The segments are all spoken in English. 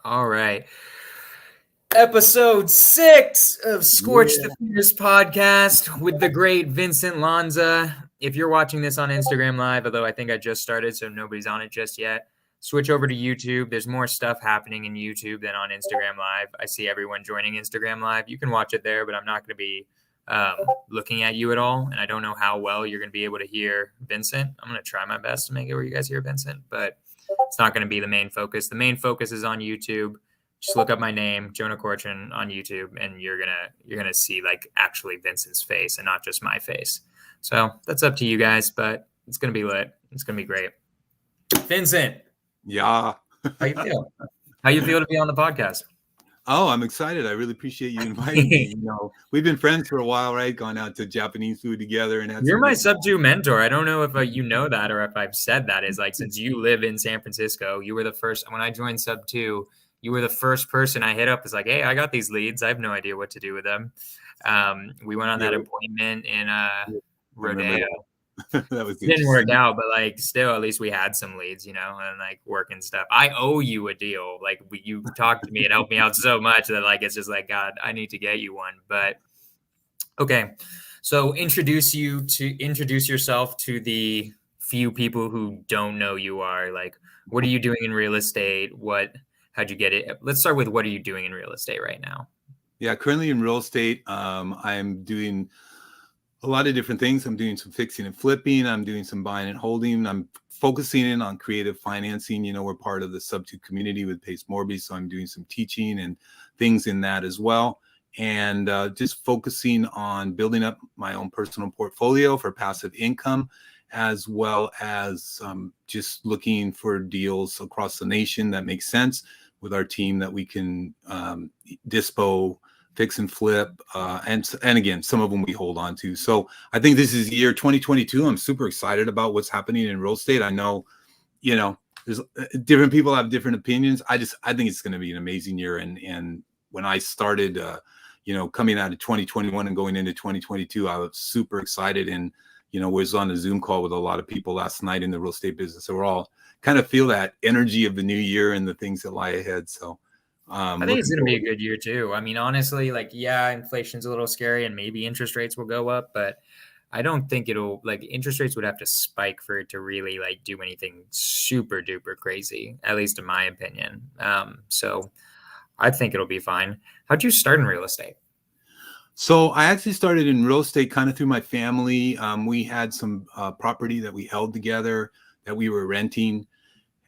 All right. Episode 6 of Scorch the Fierce podcast with the great Vincent Lanza. If you're watching this on Instagram Live, although I think I just started, so nobody's on it just yet, switch over to YouTube. There's more stuff happening in YouTube than on Instagram Live. I see everyone joining Instagram Live. You can watch it there, but I'm not going to be looking at you at all. And I don't know how well you're going to be able to hear Vincent. I'm going to try my best to make it where you guys hear Vincent, but it's not going to be the main focus. The main focus is on YouTube. Just look up my name, Jonah Corchin, on YouTube, and you're gonna see like actually Vincent's face and not just my face. So that's up to you guys, but it's gonna be lit. It's gonna be great. Vincent, yeah, how you feel? How you feel to be on the podcast? Oh, I'm excited. I really appreciate you inviting me. We've been friends for a while, right? Gone out to Japanese food together, and you're my Sub2 mentor. I don't know if you know that or if I've said that. Is like since you live in San Francisco, you were the first when I joined Sub2. You were the first person I hit up. It's like, hey, I got these leads. I have no idea what to do with them. We went on that appointment in Rodeo. That didn't work out, but like still, at least we had some leads, and like work and stuff. I owe you a deal. Like you talked to me and helped me out so much that like it's just like, God, I need to get you one. But okay, so introduce yourself to the few people who don't know you are. Like, what are you doing in real estate? How'd you get it? Let's start with what are you doing in real estate right now? Yeah, currently in real estate, I'm doing a lot of different things. I'm doing some fixing and flipping. I'm doing some buying and holding. I'm focusing in on creative financing. We're part of the Sub2 community with Pace Morby, so I'm doing some teaching and things in that as well. And just focusing on building up my own personal portfolio for passive income, as well as just looking for deals across the nation that make sense with our team that we can dispo, fix and flip, and again, some of them we hold on to. So I think this is year 2022. I'm super excited about what's happening in real estate. I know, there's different people have different opinions. I think it's going to be an amazing year. And when I started, coming out of 2021 and going into 2022, I was super excited and was on a Zoom call with a lot of people last night in the real estate business. So we're all kind of feel that energy of the new year and the things that lie ahead. So I think it's going to be a good year too. I mean, honestly, like, yeah, inflation's a little scary and maybe interest rates will go up, but I don't think interest rates would have to spike for it to really like do anything super duper crazy, at least in my opinion. So I think it'll be fine. How'd you start in real estate? So I actually started in real estate kind of through my family. We had some property that we held together that we were renting.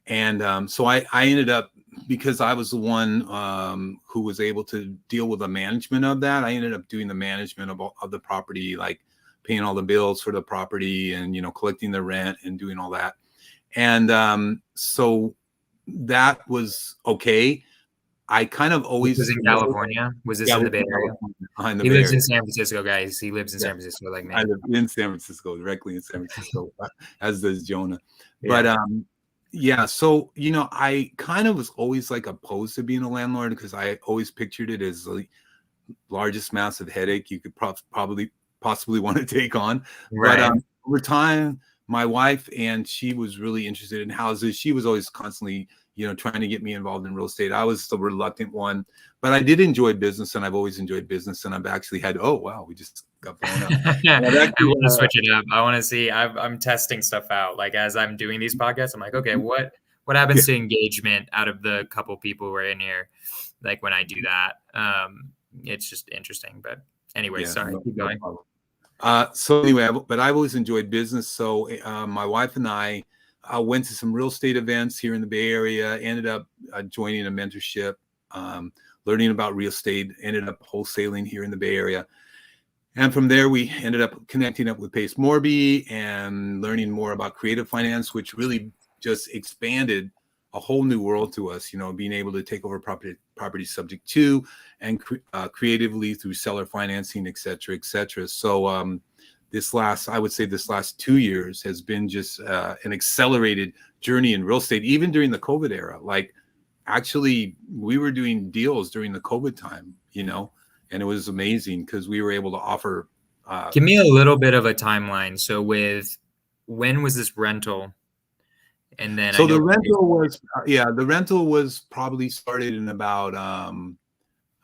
And so I ended up, because I was the one who was able to deal with the management of that, I ended up doing the management of the property, like paying all the bills for the property and, collecting the rent and doing all that. And so that was okay. I kind of always was in California. Was this in the Bay Area? He lives in San Francisco, guys. He lives in San Francisco, like me. I live in San Francisco, directly in San Francisco, as does Jonah. But yeah, so I kind of was always like opposed to being a landlord because I always pictured it as the largest massive headache you could possibly want to take on. Right. But over time, my wife, and she was really interested in houses. She was always constantly trying to get me involved in real estate. I was the reluctant one, but I did enjoy business, and I've always enjoyed business. And I've actually had, oh, wow, we just got blown up. I want to switch it up. I want to see, I'm testing stuff out. Like as I'm doing these podcasts, I'm like, okay, what happens to engagement out of the couple people who are in here? Like when I do that, it's just interesting, but anyway, sorry, keep going. So anyway, but I've always enjoyed business. So my wife and I went to some real estate events here in the Bay Area, ended up joining a mentorship, learning about real estate, ended up wholesaling here in the Bay Area. And from there, we ended up connecting up with Pace Morby and learning more about creative finance, which really just expanded a whole new world to us, being able to take over property subject to and creatively through seller financing, et cetera, et cetera. So I would say this last 2 years has been just an accelerated journey in real estate, even during the COVID era. Like actually we were doing deals during the COVID time, and it was amazing because we were able to offer. Give me a little bit of a timeline. So when was this rental? And then I So know the rental was, the rental was probably started in about, I'm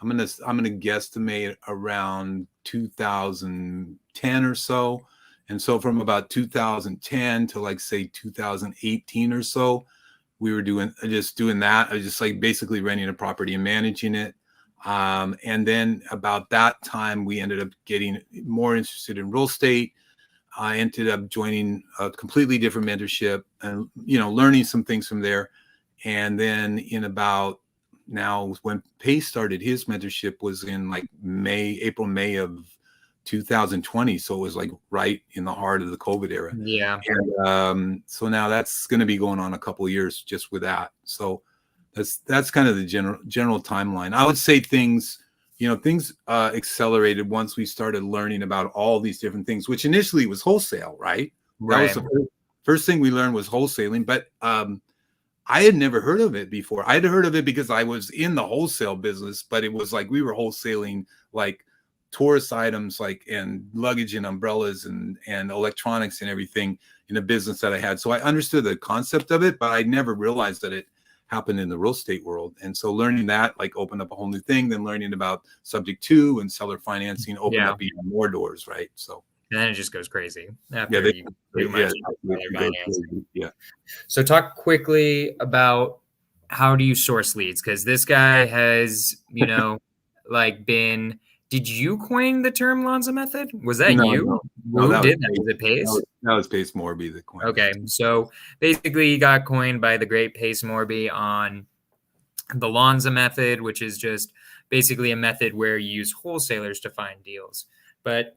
gonna guesstimate around 2010 or so. And so from about 2010 to like say 2018 or so, we were doing that. I was just like basically renting a property and managing it. And then about that time, we ended up getting more interested in real estate. I ended up joining a completely different mentorship and, learning some things from there. And then in about now, when Pace started his mentorship was in like April, May of 2020. So it was like right in the heart of the COVID era. Yeah. And so now that's going to be going on a couple of years just with that. So that's kind of the general timeline. I would say things accelerated once we started learning about all these different things, which initially was wholesale, right? That was the first thing we learned was wholesaling. But I had never heard of it before. I had heard of it because I was in the wholesale business, but it was like we were wholesaling like tourist items, like and luggage and umbrellas and electronics and everything in a business that I had. So I understood the concept of it, but I never realized that it happened in the real estate world. And so learning that like opened up a whole new thing. Then learning about subject to and seller financing opened up even more doors, right? So and then it just goes crazy after you do much financing. Yeah. So talk quickly about how do you source leads? Because this guy has, like been. Did you coin the term Lanza method? Was that you? No, Who did that? Was it Pace? That was Pace Morby that coined. Okay, so basically, he got coined by the great Pace Morby on the Lanza method, which is just basically a method where you use wholesalers to find deals. But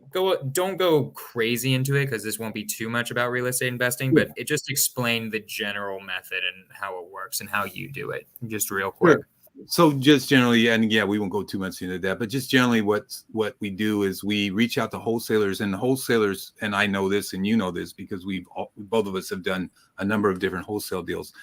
don't go crazy into it because this won't be too much about real estate investing, but it just explained the general method and how it works and how you do it. Just real quick. Sure. So just generally, and we won't go too much into that, but just generally what we do is we reach out to wholesalers, and the wholesalers, and I know this and you know this because both of us have done a number of different wholesale deals.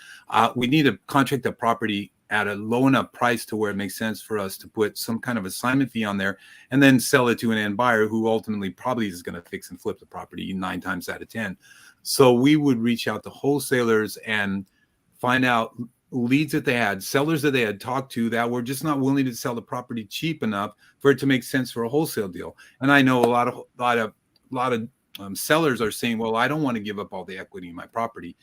We need to contract a property at a low enough price to where it makes sense for us to put some kind of assignment fee on there and then sell it to an end buyer who ultimately probably is going to fix and flip the property 9 times out of 10. So we would reach out to wholesalers and find out leads that they had, sellers that they had talked to that were just not willing to sell the property cheap enough for it to make sense for a wholesale deal. And I know a lot of sellers are saying, well, I don't want to give up all the equity in my property.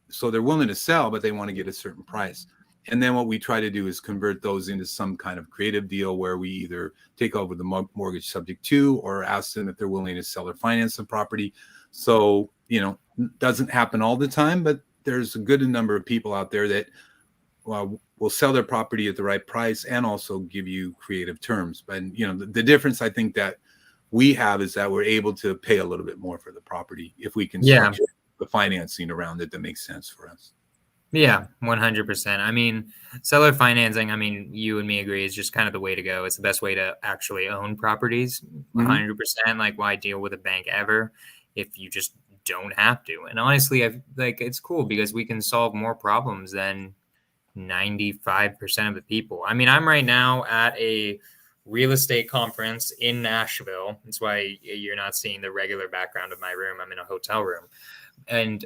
So they're willing to sell, but they want to get a certain price. And then what we try to do is convert those into some kind of creative deal where we either take over the mortgage subject to or ask them if they're willing to sell or finance the property. So, doesn't happen all the time, but there's a good number of people out there that will sell their property at the right price and also give you creative terms. But, the difference I think that we have is that we're able to pay a little bit more for the property if we can structure the financing around it that makes sense for us. Yeah, 100%. I mean, seller financing, you and me agree, is just kind of the way to go. It's the best way to actually own properties, 100%. Like, why deal with a bank ever if you just don't have to? And honestly, it's cool because we can solve more problems than 95% of the people. I'm right now at a real estate conference in Nashville. That's why you're not seeing the regular background of my room. I'm in a hotel room. And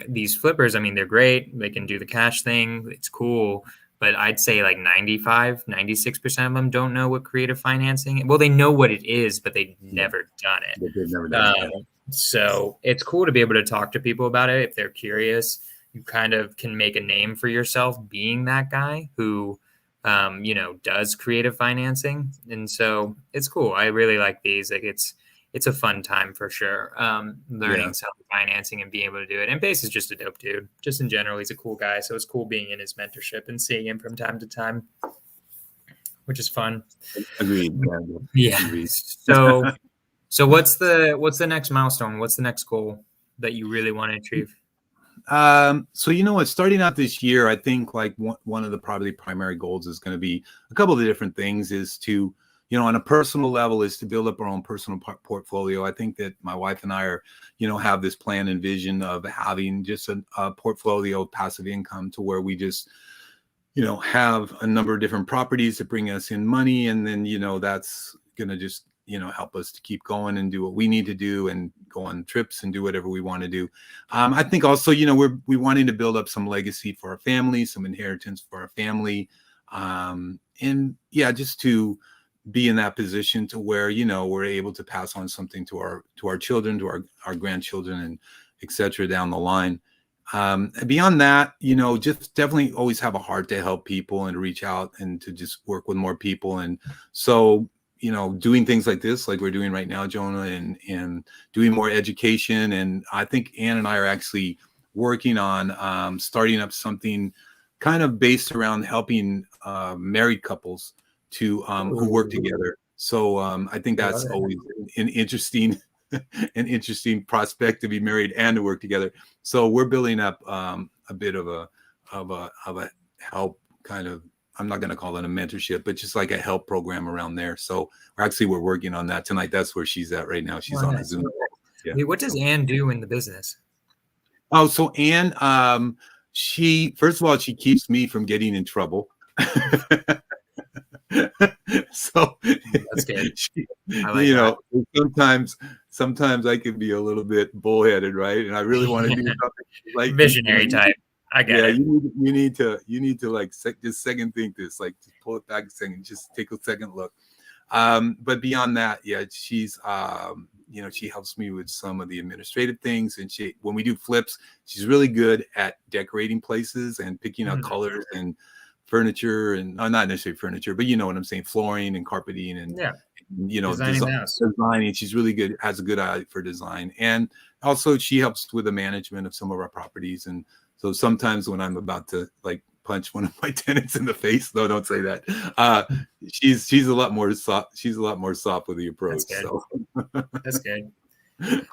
these flippers, they're great. They can do the cash thing. It's cool. But I'd say like 96% of them don't know what creative financing. Well, they know what it is, but they've never done it. They've never done it. So it's cool to be able to talk to people about it if they're curious. You kind of can make a name for yourself being that guy who, does creative financing. And so it's cool. I really like these. Like it's a fun time for sure. Learning seller financing and being able to do it. And Pace is just a dope dude. Just in general, he's a cool guy. So it's cool being in his mentorship and seeing him from time to time, which is fun. Agreed. Yeah. Agreed. So what's the next milestone? What's the next goal that you really want to achieve? So starting out this year, I think like one of the probably primary goals is going to be a couple of the different things is to, on a personal level is to build up our own personal portfolio. I think that my wife and I are, have this plan and vision of having just a portfolio of passive income to where we just, have a number of different properties that bring us in money. And then, that's going to just help us to keep going and do what we need to do and go on trips and do whatever we want to do. I think also, we wanting to build up some legacy for our family, some inheritance for our family. And yeah, just to be in that position to where, we're able to pass on something to our children, to our grandchildren, and et cetera down the line. Beyond that, just definitely always have a heart to help people and reach out and to just work with more people. And so, doing things like this, like we're doing right now, Jonah, and doing more education. And I think Ann and I are actually working on starting up something kind of based around helping married couples to who work together. So I think that's always an interesting prospect, to be married and to work together. So we're building up a bit of a help kind of, I'm not going to call it a mentorship, but just like a help program around there. So we're working on that tonight. That's where she's at right now. She's on a Zoom. Yeah. What does Ann do in the business? Oh, so Ann, she, first of all, she keeps me from getting in trouble. So that's good. I like that. Sometimes I can be a little bit bullheaded, right? And I really want to do something like visionary type. I get it. You need to like just second think this, like just pull it back a second, just take a second look. But beyond that, yeah, she's she helps me with some of the administrative things, and when we do flips, she's really good at decorating places and picking out colors and furniture, and not necessarily furniture, but you know what I'm saying, flooring and carpeting and designing. She's really good, has a good eye for design. And also she helps with the management of some of our properties. And so sometimes when I'm about to like punch one of my tenants in the face, no, don't say that. She's a lot more soft. She's a lot more soft with the approach. That's good. So. That's good.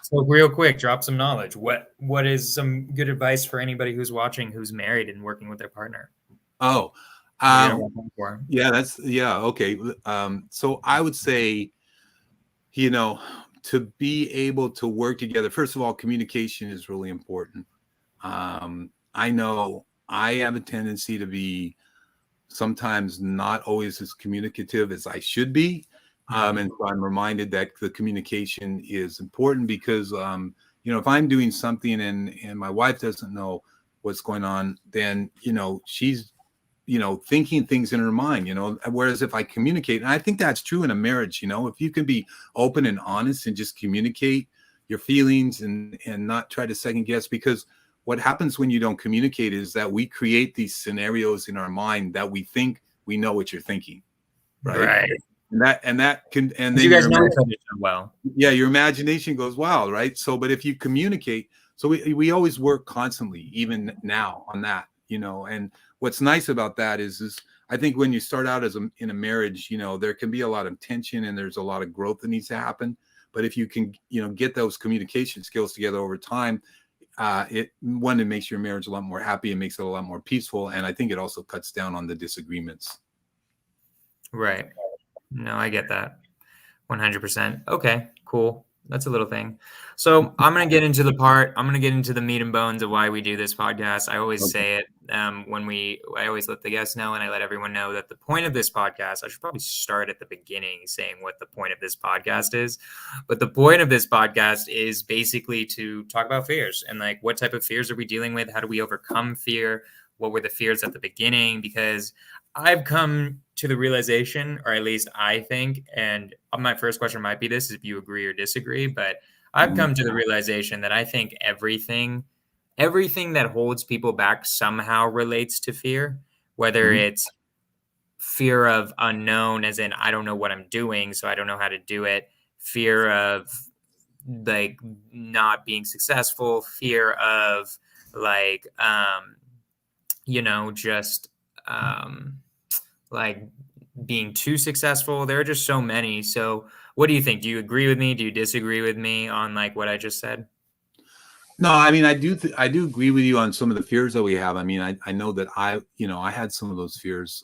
So real quick, drop some knowledge. What is some good advice for anybody who's watching, who's married and working with their partner? Oh, okay. So I would say, to be able to work together, first of all, communication is really important. I know I have a tendency to be sometimes not always as communicative as I should be. And so I'm reminded that the communication is important because, if I'm doing something and my wife doesn't know what's going on, then, she's, thinking things in her mind, whereas if I communicate, and I think that's true in a marriage, if you can be open and honest and just communicate your feelings and not try to second guess, because what happens when you don't communicate is that we create these scenarios in our mind that we think we know what you're thinking. Right. And then you guys know each other so well. Yeah. Your imagination goes wild. Right. So, but if you communicate, so we always work constantly, even now on that, and what's nice about that is I think when you start out in a marriage, there can be a lot of tension and there's a lot of growth that needs to happen. But if you can, get those communication skills together over time, it makes your marriage a lot more happy and makes it a lot more peaceful. And I think it also cuts down on the disagreements. Right. No, I get that. 100%. Okay, cool. That's a little thing. So I'm going to get into the meat and bones of why we do this podcast. I always say it I always let the guests know, and I let everyone know that the point of this podcast, I should probably start at the beginning saying what the point of this podcast is. But the point of this podcast is basically to talk about fears and like what type of fears are we dealing with? How do we overcome fear? What were the fears at the beginning? Because I've come to the realization, or at least I think, and my first question might be this, if you agree or disagree, but I've come to the realization that I think everything that holds people back somehow relates to fear, whether it's fear of unknown, as in, I don't know what I'm doing, so I don't know how to do it. Fear of like not being successful, fear of like, like being too successful. There are just so many. So what do you think? Do you agree with me? Do you disagree with me on like what I just said? No, I mean, I do agree with you on some of the fears that we have. I mean, I know that I had some of those fears,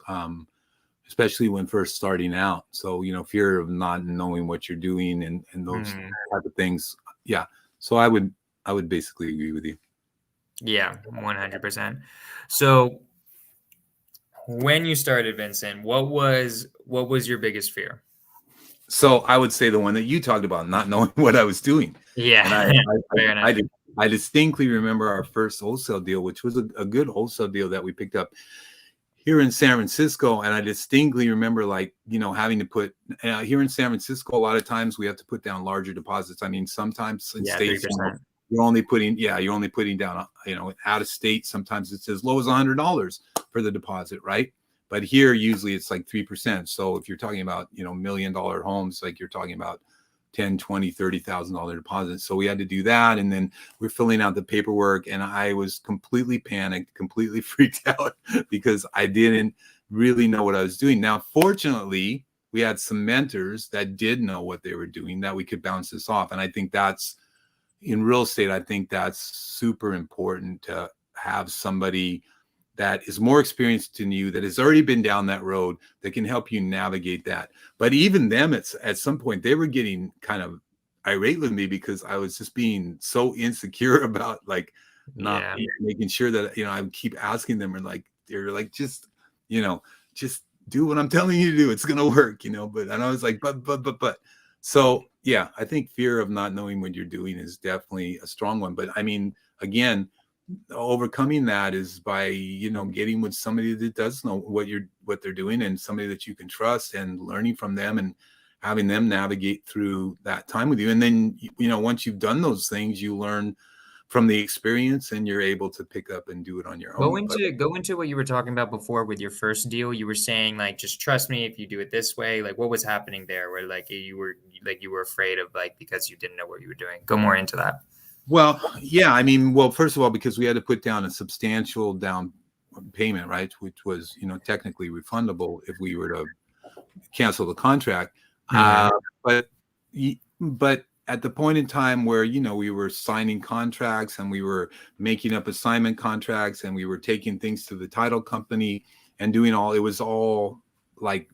especially when first starting out. So, fear of not knowing what you're doing and those type of things. Yeah. So I would basically agree with you. Yeah, 100%. So when you started, Vincent, what was your biggest fear? So I would say the one that you talked about, not knowing what I was doing. Yeah, And fair enough. I distinctly remember our first wholesale deal, which was a good wholesale deal that we picked up here in San Francisco. And I distinctly remember, like, having to put here in San Francisco, a lot of times we have to put down larger deposits. I mean, sometimes in states, 3%. you're only putting down, out of state. Sometimes it's as low as $100 for the deposit, right? But here, usually it's like 3%. So if you're talking about, $1 million homes, like you're talking about 10, 20, $30,000 deposits. So we had to do that. And then we're filling out the paperwork, and I was completely panicked, completely freaked out because I didn't really know what I was doing. Now, fortunately, we had some mentors that did know what they were doing, that we could bounce this off. And I think that's, in real estate, I think that's super important to have somebody that is more experienced than you, that has already been down that road, that can help you navigate that. But even them, at some point, they were getting kind of irate with me because I was just being so insecure about, like, not making sure that, I would keep asking them, and they're like, just do what I'm telling you to do. It's going to work, but, and I was like, but. So yeah, I think fear of not knowing what you're doing is definitely a strong one. But I mean, again, overcoming that is by getting with somebody that does know what they're doing, and somebody that you can trust, and learning from them and having them navigate through that time with you. And then once you've done those things, you learn from the experience, and you're able to pick up and do it on your own. Go into what you were talking about before with your first deal. You were saying, like, just trust me if you do it this way. Like, what was happening there where you were afraid of, like, because you didn't know what you were doing? Go more into that. Well, yeah, I mean, first of all, because we had to put down a substantial down payment, right, which was, technically refundable if we were to cancel the contract. But at the point in time where, we were signing contracts, and we were making up assignment contracts, and we were taking things to the title company and doing it was all like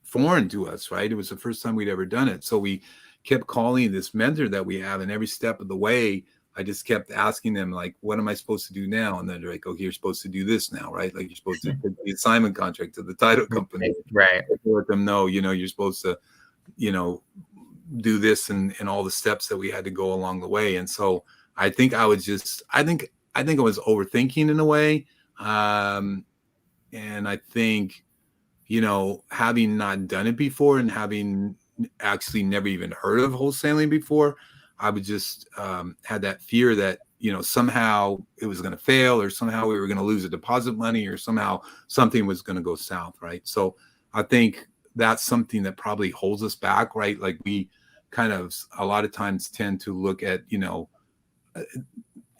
foreign to us, right? It was the first time we'd ever done it. So we kept calling this mentor that we have, and every step of the way, I just kept asking them, like, what am I supposed to do now? And then they're like, okay, you're supposed to do this now, right? Like, you're supposed to put the assignment contract to the title company, right? Let them know, you're supposed to, do this, and all the steps that we had to go along the way. And so I think I was I think I was overthinking in a way. And I think, having not done it before, and having actually never even heard of wholesaling before, I would just had that fear that, somehow it was going to fail, or somehow we were going to lose the deposit money, or somehow something was going to go south, right? So I think that's something that probably holds us back, right? Like, we kind of a lot of times tend to look at,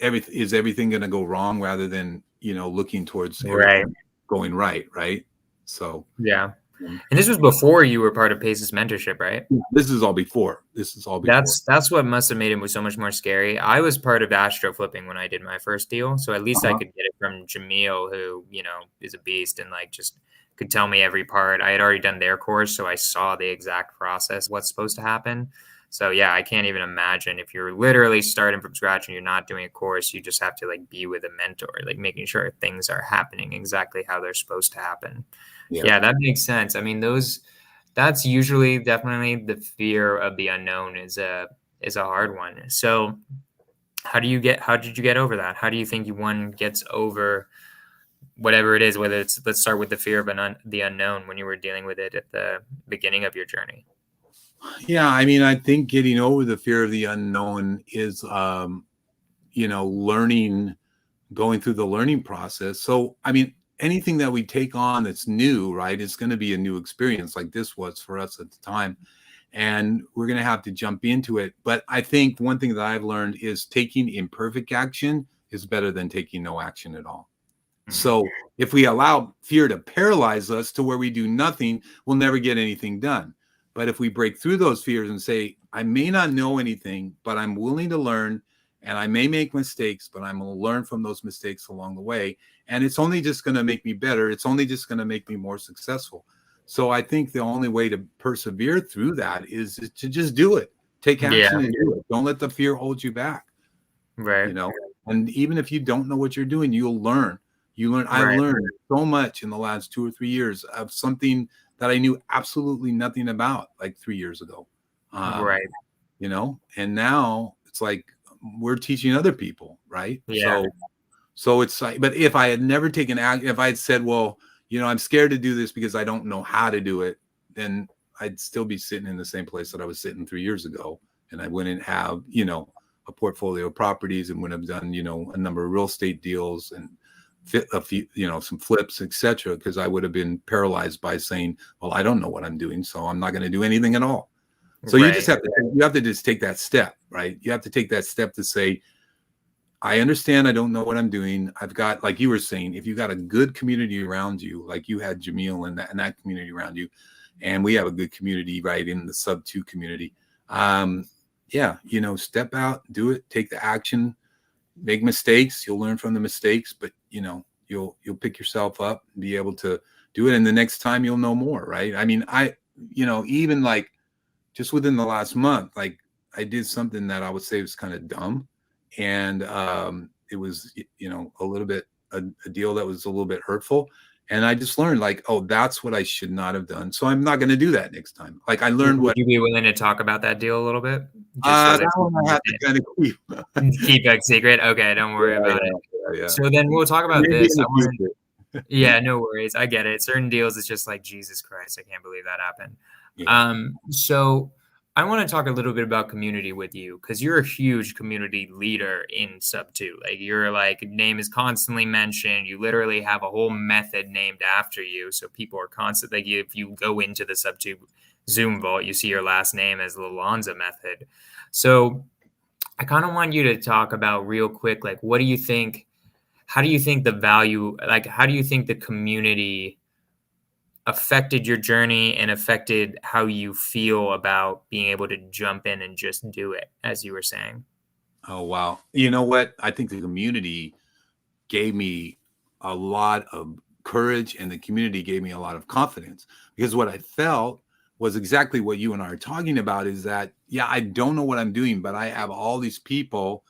everything going to go wrong, rather than, looking towards going right? So yeah. And this was before you were part of Pace's mentorship, right? This is all before. That's what must have made it so much more scary. I was part of Astro Flipping when I did my first deal, so at least I could get it from Jamil, who is a beast, and like just could tell me every part. I had already done their course, so I saw the exact process, what's supposed to happen. So yeah, I can't even imagine if you're literally starting from scratch and you're not doing a course. You just have to like be with a mentor, like making sure things are happening exactly how they're supposed to happen. Yeah, that makes sense. I mean, that's usually definitely the fear of the unknown is a hard one. So how did you get over that? How do you think one gets over whatever it is, whether it's, let's start with the fear of the unknown when you were dealing with it at the beginning of your journey? Yeah, I mean, I think getting over the fear of the unknown is, learning, going through the learning process. So, I mean, anything that we take on that's new, right, it's going to be a new experience, like this was for us at the time. And we're going to have to jump into it. But I think one thing that I've learned is taking imperfect action is better than taking no action at all. So if we allow fear to paralyze us to where we do nothing, we'll never get anything done. But if we break through those fears and say, I may not know anything, but I'm willing to learn, and I may make mistakes, but I'm going to learn from those mistakes along the way. And it's only just going to make me better. It's only just going to make me more successful. So I think the only way to persevere through that is to just do it. Take action and do it. Don't let the fear hold you back. Right. And even if you don't know what you're doing, you'll learn. I learned so much in the last 2 or 3 years of something that I knew absolutely nothing about like 3 years ago. Right. You know, and now it's like we're teaching other people, right? Yeah. So it's like, but if I had never taken act, if I had said, well, you know, I'm scared to do this because I don't know how to do it, then I'd still be sitting in the same place that I was sitting 3 years ago. And I wouldn't have, you know, a portfolio of properties and wouldn't have done, you know, a number of real estate deals and fit a few, you know, some flips, etc. Because I would have been paralyzed by saying, well, I don't know what I'm doing, so I'm not going to do anything at all. So you just have to just take that step, right? You have to take that step to say, I understand I don't know what I'm doing. I've got, like you were saying, if you got a good community around you, like you had Jamil and that community around you, and we have a good community right in the sub 2 community. Yeah, you know, step out, do it, take the action, make mistakes. You'll learn from the mistakes, but you know, you'll pick yourself up and be able to do it. And the next time you'll know more, right? I mean, you know, even like just within the last month, like I did something that I would say was kind of dumb. And it was, you know, a little bit, a deal that was a little bit hurtful. And I just learned like, oh, that's what I should not have done. So I'm not going to do that next time. Like I learned Would you be willing to talk about that deal a little bit? Just so that one I have to kind of keep it secret. Okay, don't worry about it. Yeah. So then we'll talk about Maybe this. Yeah, no worries. I get it. Certain deals, it's just like, Jesus Christ, I can't believe that happened. Yeah. So I want to talk a little bit about community with you because you're a huge community leader in sub 2. Like your name is constantly mentioned. You literally have a whole method named after you. So people are constantly, like, if you go into the sub 2 Zoom vault, you see your last name as the Lanza method. So I kind of want you to talk about real quick, like, what do you think? How do you think the value, like, how do you think the community affected your journey and affected how you feel about being able to jump in and just do it, as you were saying? Oh, wow. You know what? I think the community gave me a lot of courage and the community gave me a lot of confidence because what I felt was exactly what you and I are talking about is that, yeah, I don't know what I'm doing, but I have all these people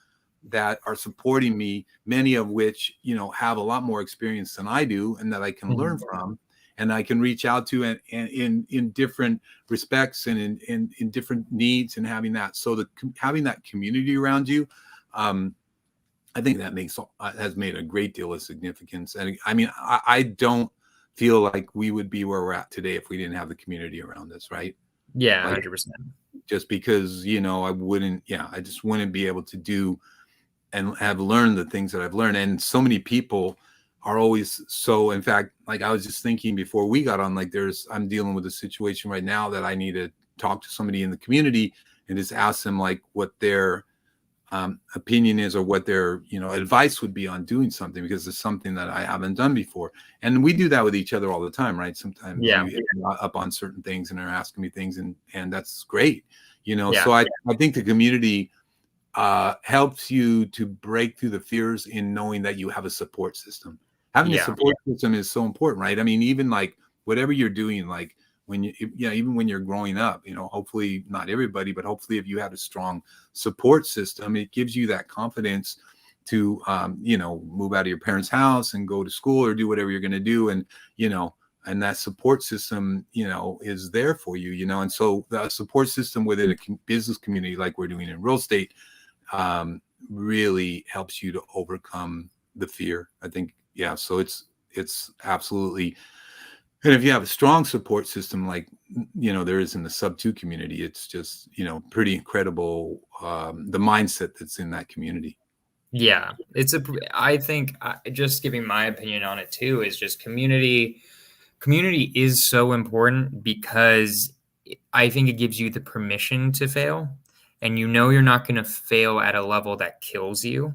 that are supporting me, many of which, you know, have a lot more experience than I do and that I can learn from. And I can reach out to and in different respects and in different needs and having that. So having that community around you, I think that has made a great deal of significance. And I mean, I don't feel like we would be where we're at today if we didn't have the community around us, right? Yeah, like, 100%. Just because, you know, I just wouldn't be able to do and have learned the things that I've learned. And so many people are always so, in fact, like I was just thinking before we got on, like I'm dealing with a situation right now that I need to talk to somebody in the community and just ask them like what their opinion is or what their, you know, advice would be on doing something because it's something that I haven't done before. And we do that with each other all the time, right? Sometimes you up on certain things and are asking me things and that's great, you know? So I think the community helps you to break through the fears in knowing that you have a support system. Having a support system is so important, right? I mean, even like whatever you're doing, like even when you're growing up, you know, hopefully not everybody, but hopefully if you have a strong support system, it gives you that confidence to, you know, move out of your parents' house and go to school or do whatever you're going to do. And, you know, and that support system, you know, is there for you, you know, and so the support system within a business community, like we're doing in real estate, really helps you to overcome the fear, I think. Yeah. So it's absolutely. And if you have a strong support system, like, you know, there is in the sub 2 community, it's just, you know, pretty incredible. The mindset that's in that community. Yeah, I think just giving my opinion on it too, is just community is so important because I think it gives you the permission to fail and you know, you're not going to fail at a level that kills you,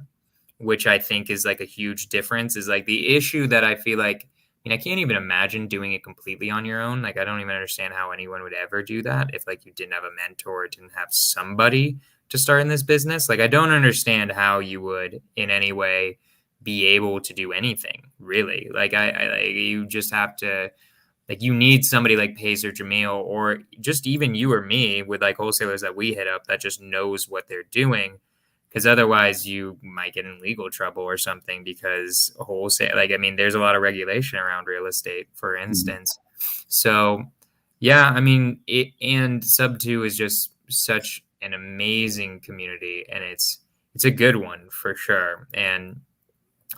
which I think is like a huge difference. Is like the issue that I feel like, I mean, I can't even imagine doing it completely on your own. Like, I don't even understand how anyone would ever do that if like you didn't have a mentor or didn't have somebody to start in this business. Like, I don't understand how you would in any way be able to do anything really. Like, you just have to, like, you need somebody like Pace or Jamil or just even you or me with like wholesalers that we hit up that just knows what they're doing. Because otherwise you might get in legal trouble or something because wholesale, like, I mean, there's a lot of regulation around real estate, for instance. So Yeah, I mean, and Sub 2 is just such an amazing community, and it's a good one for sure. And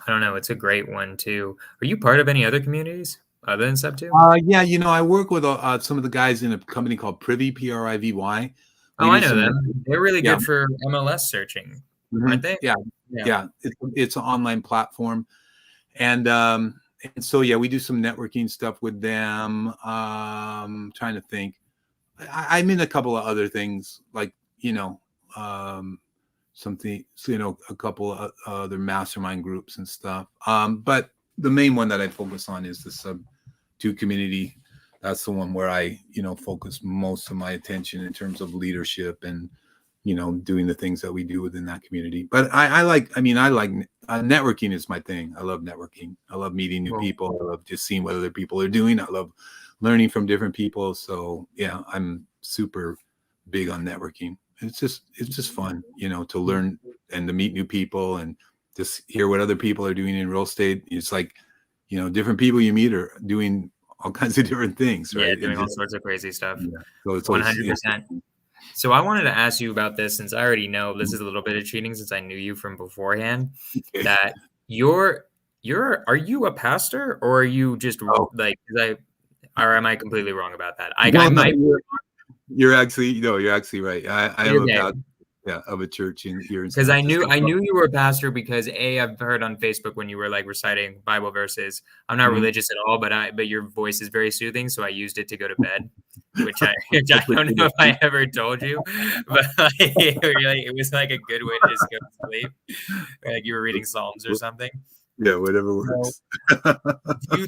I don't know, it's a great one too. Are you part of any other communities other than Sub 2? Yeah, I work with some of the guys in a company called Privy, Privy. We Oh, I do know some, them. They're really yeah, good for MLS searching, aren't they? yeah, Yeah. yeah. It's an online platform, and so yeah, we do some networking stuff with them. Trying to think, I'm in a couple of other things, like um, something, a couple of other mastermind groups and stuff. But the main one that I focus on is the Sub 2 community. That's the one where I, focus most of my attention in terms of leadership and, doing the things that we do within that community. But I like networking is my thing. I love networking. I love meeting new people. I love just seeing what other people are doing. I love learning from different people. So yeah, I'm super big on networking. It's just fun, to learn and to meet new people and just hear what other people are doing in real estate. It's like, different people you meet are doing all kinds of different things, Yeah, right? doing all sorts of crazy stuff. Yeah. So it's always 100%. So I wanted to ask you about this, since I already know this is a little bit of cheating, since I knew you from beforehand, that are you a pastor, or are you just oh, like, or am I completely wrong about that? I no, might. you're actually right. I am a Okay. pastor, yeah, of a church here in San Because Francisco. I knew you were a pastor because I've heard on Facebook when you were like reciting Bible verses. I'm not religious at all, but your voice is very soothing, so I used it to go to bed, which I don't know if I ever told you, but it was like a good way to just go to sleep, like you were reading Psalms or something. Yeah, whatever works. Do you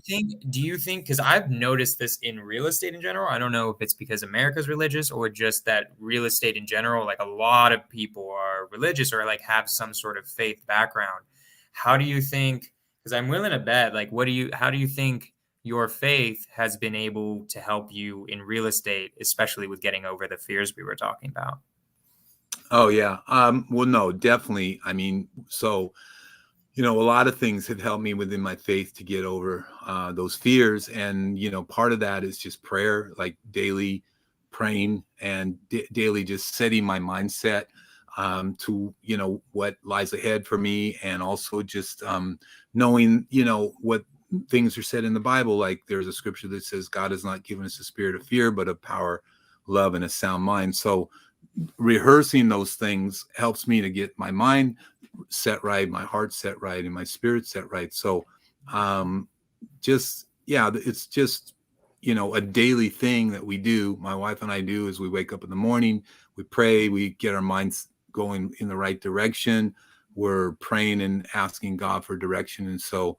think, because I've noticed this in real estate in general, I don't know if it's because America's religious or just that real estate in general, like a lot of people are religious or like have some sort of faith background. How do you think, because I'm willing to bet, like, how do you think your faith has been able to help you in real estate, especially with getting over the fears we were talking about? Oh yeah. Well, no, definitely. I mean, so a lot of things have helped me within my faith to get over those fears. And, part of that is just prayer, like daily praying and daily just setting my mindset to, what lies ahead for me. And also just knowing, what things are said in the Bible. Like there's a scripture that says God has not given us a spirit of fear, but of power, love, and a sound mind. So rehearsing those things helps me to get my mind set right, my heart set right, and my spirit set right. So it's just a daily thing that we do, my wife and I do, is we wake up in the morning, we pray, we get our minds going in the right direction, we're praying and asking God for direction. And so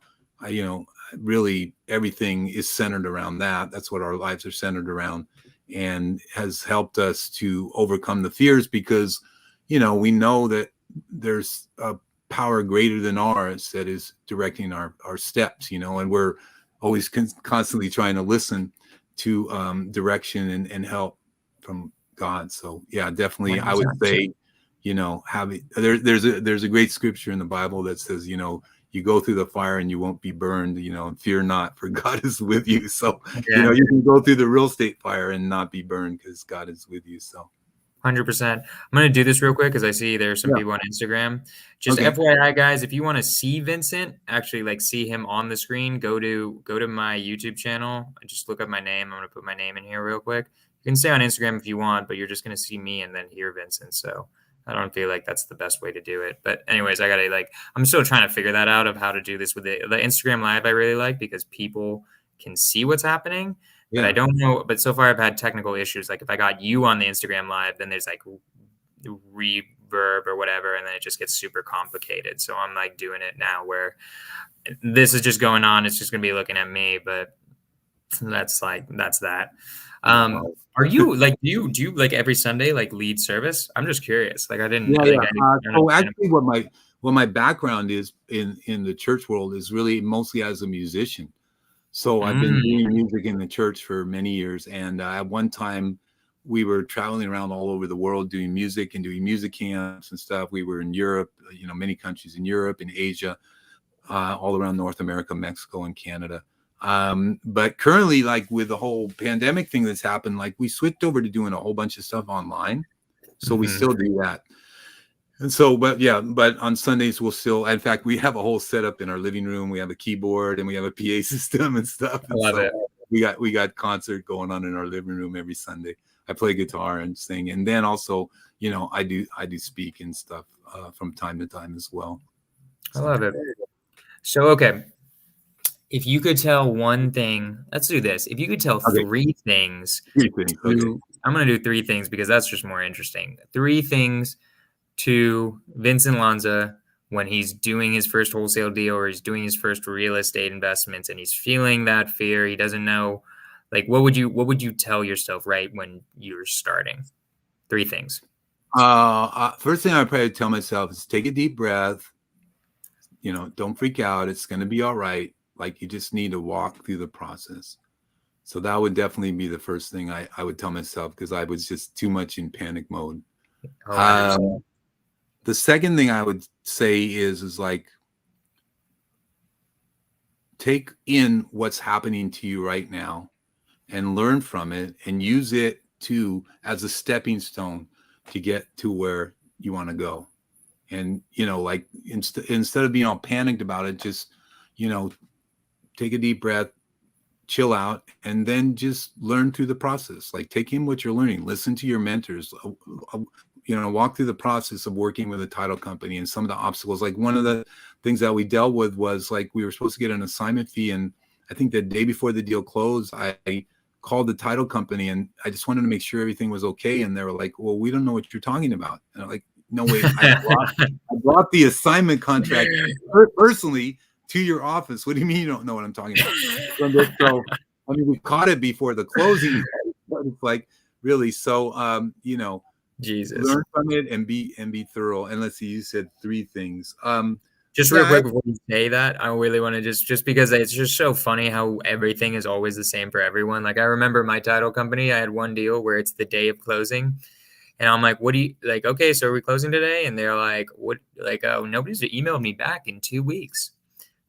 really everything is centered around that. That's what our lives are centered around, and has helped us to overcome the fears, because we know that there's a power greater than ours that is directing our steps, and we're always constantly trying to listen to direction and help from God. So yeah, definitely, I would say, there's a great scripture in the Bible that says, you go through the fire and you won't be burned, and fear not, for God is with you. So, you can go through the real estate fire and not be burned because God is with you. So 100%. I'm going to do this real quick because I see there's some people on Instagram. Just FYI, guys, if you want to see Vincent, actually like see him on the screen, go to my YouTube channel. Just look up my name. I'm going to put my name in here real quick. You can stay on Instagram if you want, but you're just going to see me and then hear Vincent. So I don't feel like that's the best way to do it. But anyways, I'm still trying to figure that out of how to do this with the Instagram Live. I really like because people can see what's happening. But I don't know. But so far, I've had technical issues. Like if I got you on the Instagram Live, then there's like reverb or whatever, and then it just gets super complicated. So I'm like doing it now where this is just going on. It's just going to be looking at me. But that's that. Are you like do you like every Sunday like lead service? I'm just curious. Like I didn't. So actually, what my background is in the church world is really mostly as a musician. So I've been doing music in the church for many years. And at one time we were traveling around all over the world doing music and doing music camps and stuff. We were in Europe, many countries in Europe, in Asia, all around North America, Mexico, and Canada. But currently, like with the whole pandemic thing that's happened, like we switched over to doing a whole bunch of stuff online. So we still do that. And so, but on Sundays we'll still, in fact, we have a whole setup in our living room. We have a keyboard and we have a PA system and stuff. And I love it. We got concert going on in our living room every Sunday. I play guitar and sing. And then also, you know, I do speak and stuff from time to time as well. I love it. So, okay. If you could tell one thing, let's do this. If you could tell three things, I'm going to do three things because that's just more interesting. Three things to Vincent Lanza when he's doing his first wholesale deal or he's doing his first real estate investments and he's feeling that fear. He doesn't know, like, what would you tell yourself right when you're starting? Three things. First thing I'd probably tell myself is take a deep breath. You know, don't freak out. It's going to be all right. Like, you just need to walk through the process. So that would definitely be the first thing I would tell myself, because I was just too much in panic mode. The second thing I would say is like, take in what's happening to you right now and learn from it and use it as a stepping stone to get to where you want to go. And, you know, like instead of being all panicked about it, just, you know, take a deep breath, chill out, and then just learn through the process. Like, take in what you're learning, listen to your mentors, you know, walk through the process of working with a title company and some of the obstacles. Like, one of the things that we dealt with was, like, we were supposed to get an assignment fee. And I think the day before the deal closed, I called the title company and I just wanted to make sure everything was okay. And they were like, well, we don't know what you're talking about. And I'm like, no, wait, I brought the assignment contract personally to your office. What do you mean you don't know what I'm talking about? So, I mean, we caught it before the closing, but it's like, really. So, you know, Jesus, learn from it and be thorough. And let's see, you said three things. Just real quick before you say that, I really want to just because it's just so funny how everything is always the same for everyone. Like, I remember my title company, I had one deal where it's the day of closing. And I'm like, what do you like? Okay, so are we closing today? And they're like, what? Like, oh, nobody's emailed me back in 2 weeks.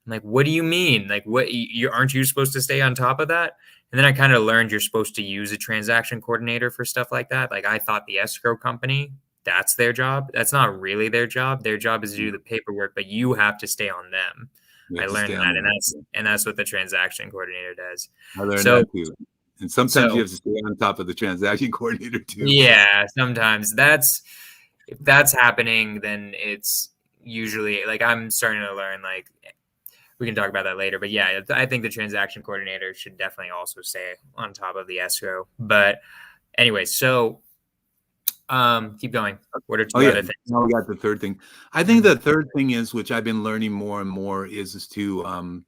I'm like, what do you mean? Like, what? Aren't you supposed to stay on top of that? And then I kind of learned you're supposed to use a transaction coordinator for stuff like that. Like, I thought the escrow company, that's their job. That's not really their job. Their job is to do the paperwork, but you have to stay on them. I learned that, and that's what the transaction coordinator does. I learned that too. And sometimes you have to stay on top of the transaction coordinator too. Yeah, sometimes if that's happening, then it's usually like I'm starting to learn, like, we can talk about that later. But yeah, I think the transaction coordinator should definitely also stay on top of the escrow. But anyway, so keep going. What are two other things? Now we got the third thing. I think the third thing is, which I've been learning more and more, is to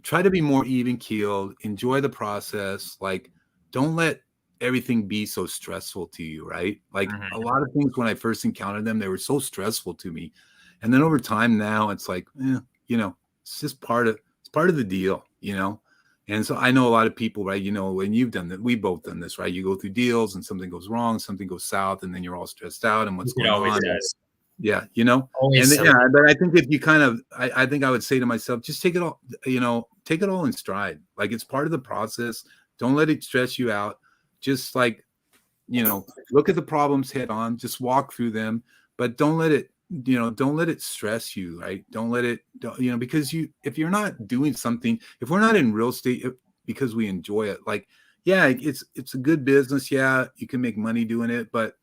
try to be more even keeled, enjoy the process. Like, don't let everything be so stressful to you, right? Like, a lot of things when I first encountered them, they were so stressful to me. And then over time now it's like, you know, it's just part of the deal, you know? And so I know a lot of people, right? You know, when you've done that, we both done this, right? You go through deals and something goes wrong, something goes south, and then you're all stressed out and what's going on. Yeah, you know, but I think if you kind of, I think I would say to myself, just take it all, you know, take it all in stride. Like, it's part of the process. Don't let it stress you out. Just, like, you know, look at the problems head on, just walk through them, but don't let it, you know, don't let it stress you, right? Don't let it, you know, because if you're not doing something, if we're not in real estate because we enjoy it, like, yeah, it's a good business. Yeah, you can make money doing it, but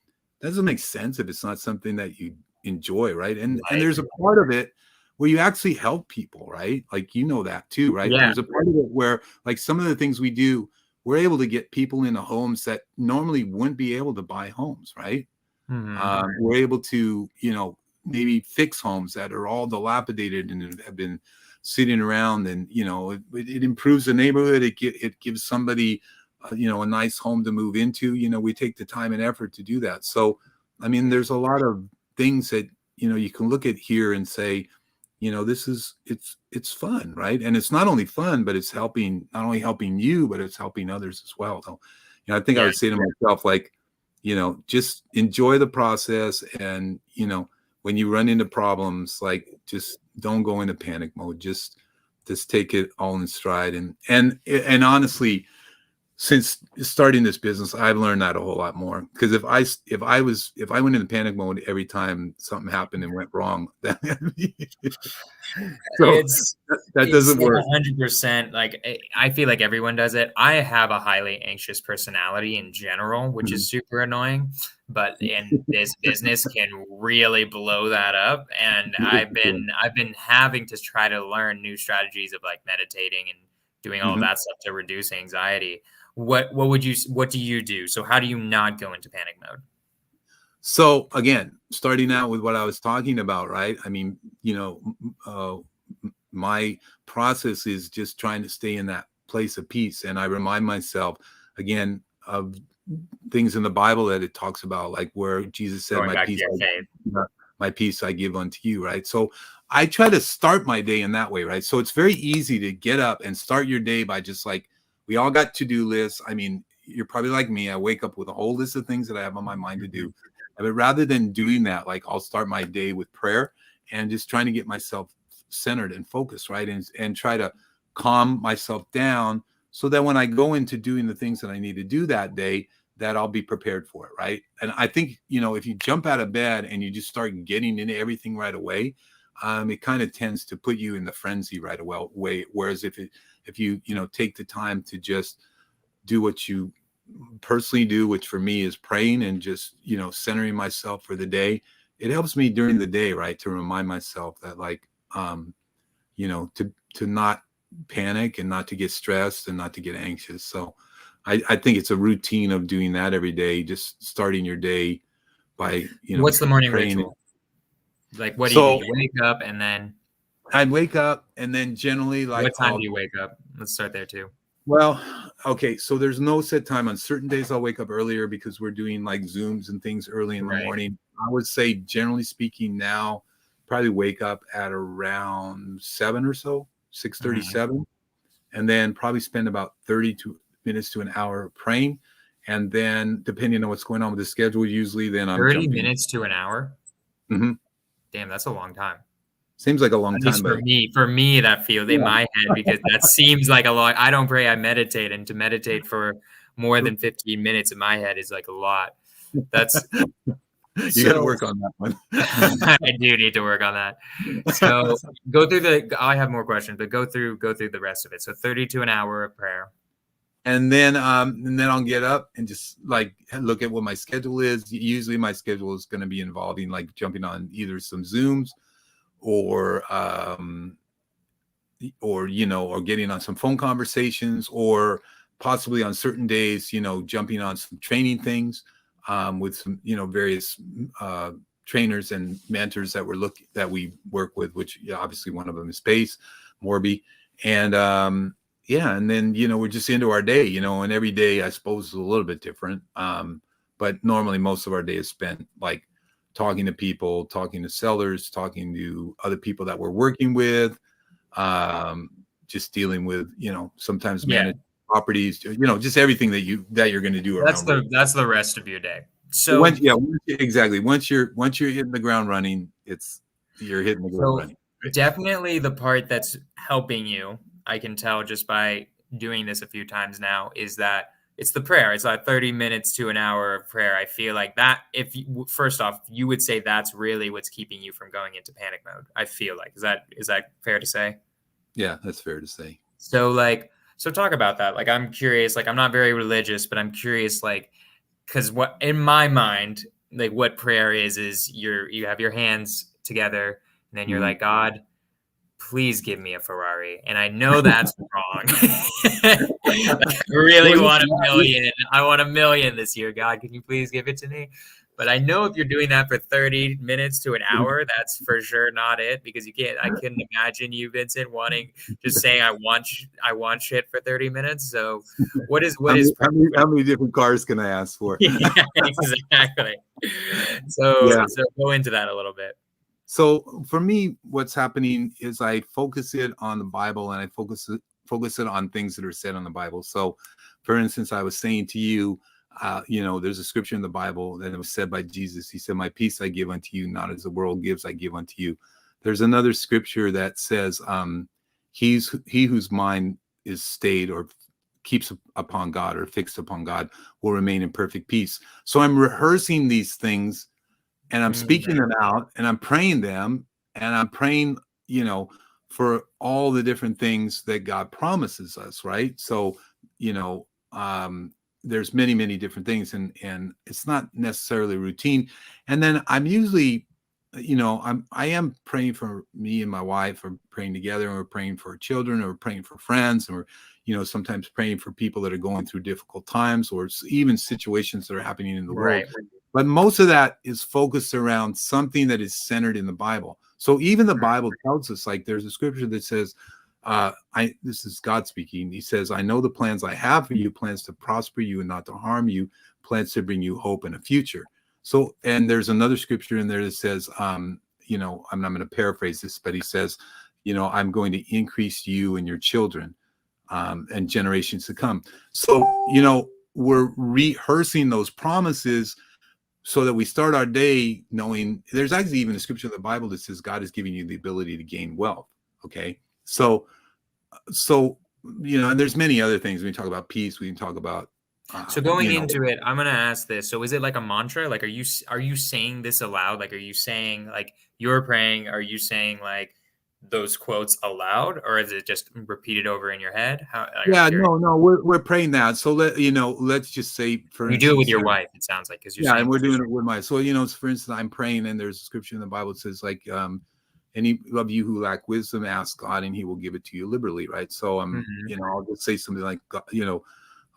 that doesn't make sense if it's not something that you enjoy, right? And there's a part of it where you actually help people, right? Like, you know that too, right? Yeah. There's a part of it where, like, some of the things we do, we're able to get people into homes that normally wouldn't be able to buy homes, right? We're able to, you know, maybe fix homes that are all dilapidated and have been sitting around, and, you know, it improves the neighborhood. It gives somebody, you know, a nice home to move into. You know, we take the time and effort to do that. So, I mean, there's a lot of things that, you know, you can look at here and say, you know, it's fun, right? And it's not only fun, but it's not only helping you, but it's helping others as well. So, you know, I think I would say to myself, like, you know, just enjoy the process. And, you know, when you run into problems, like, just don't go into panic mode. Just just take it all in stride. And honestly, since starting this business, I've learned that a whole lot more. Because if I went into panic mode every time something happened and went wrong, so that doesn't work. 100%. Like, I feel like everyone does it. I have a highly anxious personality in general, which is super annoying. But in this business can really blow that up. And I've been having to try to learn new strategies of like meditating and doing all of that stuff to reduce anxiety. What do you do? So how do you not go into panic mode? So again, starting out with what I was talking about, right? I mean, my process is just trying to stay in that place of peace. And I remind myself again of things in the Bible that it talks about, like where Jesus said, my peace I give unto you, right? So I try to start my day in that way, right? So it's very easy to get up and start your day by just like, we all got to-do lists. I mean, you're probably like me. I wake up with a whole list of things that I have on my mind to do. But rather than doing that, like I'll start my day with prayer and just trying to get myself centered and focused, right? And try to calm myself down so that when I go into doing the things that I need to do that day, that I'll be prepared for it, right? And I think, if you jump out of bed and you just start getting into everything right away, it kind of tends to put you in the frenzy right away. Whereas if you take the time to just do what you personally do, which for me is praying and just centering myself for the day, it helps me during the day, right, to remind myself that like to not panic and not to get stressed and not to get anxious. So I think it's a routine of doing that every day, just starting your day by what's the morning ritual? Like, what do you wake up and then? I'd wake up and then generally like. What time do you wake up? Let's start there too. Well, okay, so there's no set time. On certain days I'll wake up earlier because we're doing like Zooms and things early in the morning. I would say generally speaking now, probably wake up at around 7 or so, 6:37, and then probably spend about 32 minutes to an hour praying. And then depending on what's going on with the schedule, usually then I'm 30 minutes to an hour. Damn, that's a long time. Seems like a long time. For me, that feels in my head, because that seems like a lot. I don't pray, I meditate, and to meditate for more than 15 minutes in my head is like a lot. That's you got to work on that one. I do need to work on that. So go through I have more questions, but go through the rest of it. So 30 to an hour of prayer. And then I'll get up and just like look at what my schedule is. Usually my schedule is going to be involving like jumping on either some Zooms or getting on some phone conversations, or possibly on certain days, jumping on some training things with some, various trainers and mentors that we work with, which obviously one of them is Pace Morby. And and then, we're just into our day, and every day I suppose is a little bit different. But normally most of our day is spent like talking to people, talking to sellers, talking to other people that we're working with, just dealing with, sometimes managed properties, just everything that you're going to do. That's the rest of your day. So exactly. Once you're hitting the ground running, you're hitting the ground running. Definitely the part that's helping you, I can tell just by doing this a few times now, is that it's the prayer. It's like 30 minutes to an hour of prayer. I feel like that, first off, you would say that's really what's keeping you from going into panic mode. I feel like, is that fair to say? Yeah, that's fair to say. So talk about that. Like, I'm curious, like, I'm not very religious, but I'm curious, like, because what in my mind, like what prayer is you have your hands together and then you're like, God, please give me a Ferrari. And I know that's wrong. I really want $1 million. I want $1 million this year. God, can you please give it to me? But I know if you're doing that for 30 minutes to an hour, that's for sure not it, because I couldn't imagine you, Vincent, just saying, I want shit for 30 minutes. So how many different cars can I ask for? Yeah, exactly. So go into that a little bit. So for me, what's happening is I focus it on the Bible, and I focus it on things that are said on the Bible. So for instance, I was saying to you, there's a scripture in the Bible that was said by Jesus. He said, my peace I give unto you, not as the world gives, I give unto you. There's another scripture that says, he whose mind is stayed or keeps upon God or fixed upon God will remain in perfect peace. So I'm rehearsing these things and I'm speaking them out and I'm praying them and I'm praying, for all the different things that God promises us, right? So, there's many, many different things and it's not necessarily routine. And then I'm usually, I am praying for me and my wife, or praying together, and we're praying for our children, or we're praying for friends, and we're, sometimes praying for people that are going through difficult times, or even situations that are happening in the world. But most of that is focused around something that is centered in the Bible. So even the Bible tells us, like, there's a scripture that says, this is God speaking. He says, I know the plans I have for you, plans to prosper you and not to harm you, plans to bring you hope and a future. So, and there's another scripture in there that says, I'm going to paraphrase this, but he says, I'm going to increase you and your children and generations to come. So, we're rehearsing those promises so that we start our day knowing. There's actually even a scripture in the Bible that says God is giving you the ability to gain wealth. Okay. So, and there's many other things. We can talk about peace. We can talk about, so going into it, I'm going to ask this. So is it like a mantra? Like, are you saying this aloud? Like, are you saying, like, you're praying? Are you saying like those quotes aloud, or is it just repeated over in your head? No, we're praying that. So let's just say, for you do it with your wife, it sounds like, because you're saying, and we're doing it with my. So for instance, I'm praying, and there's a scripture in the Bible that says, like, any of you who lack wisdom, ask God, and He will give it to you liberally, right? So I'll just say something like,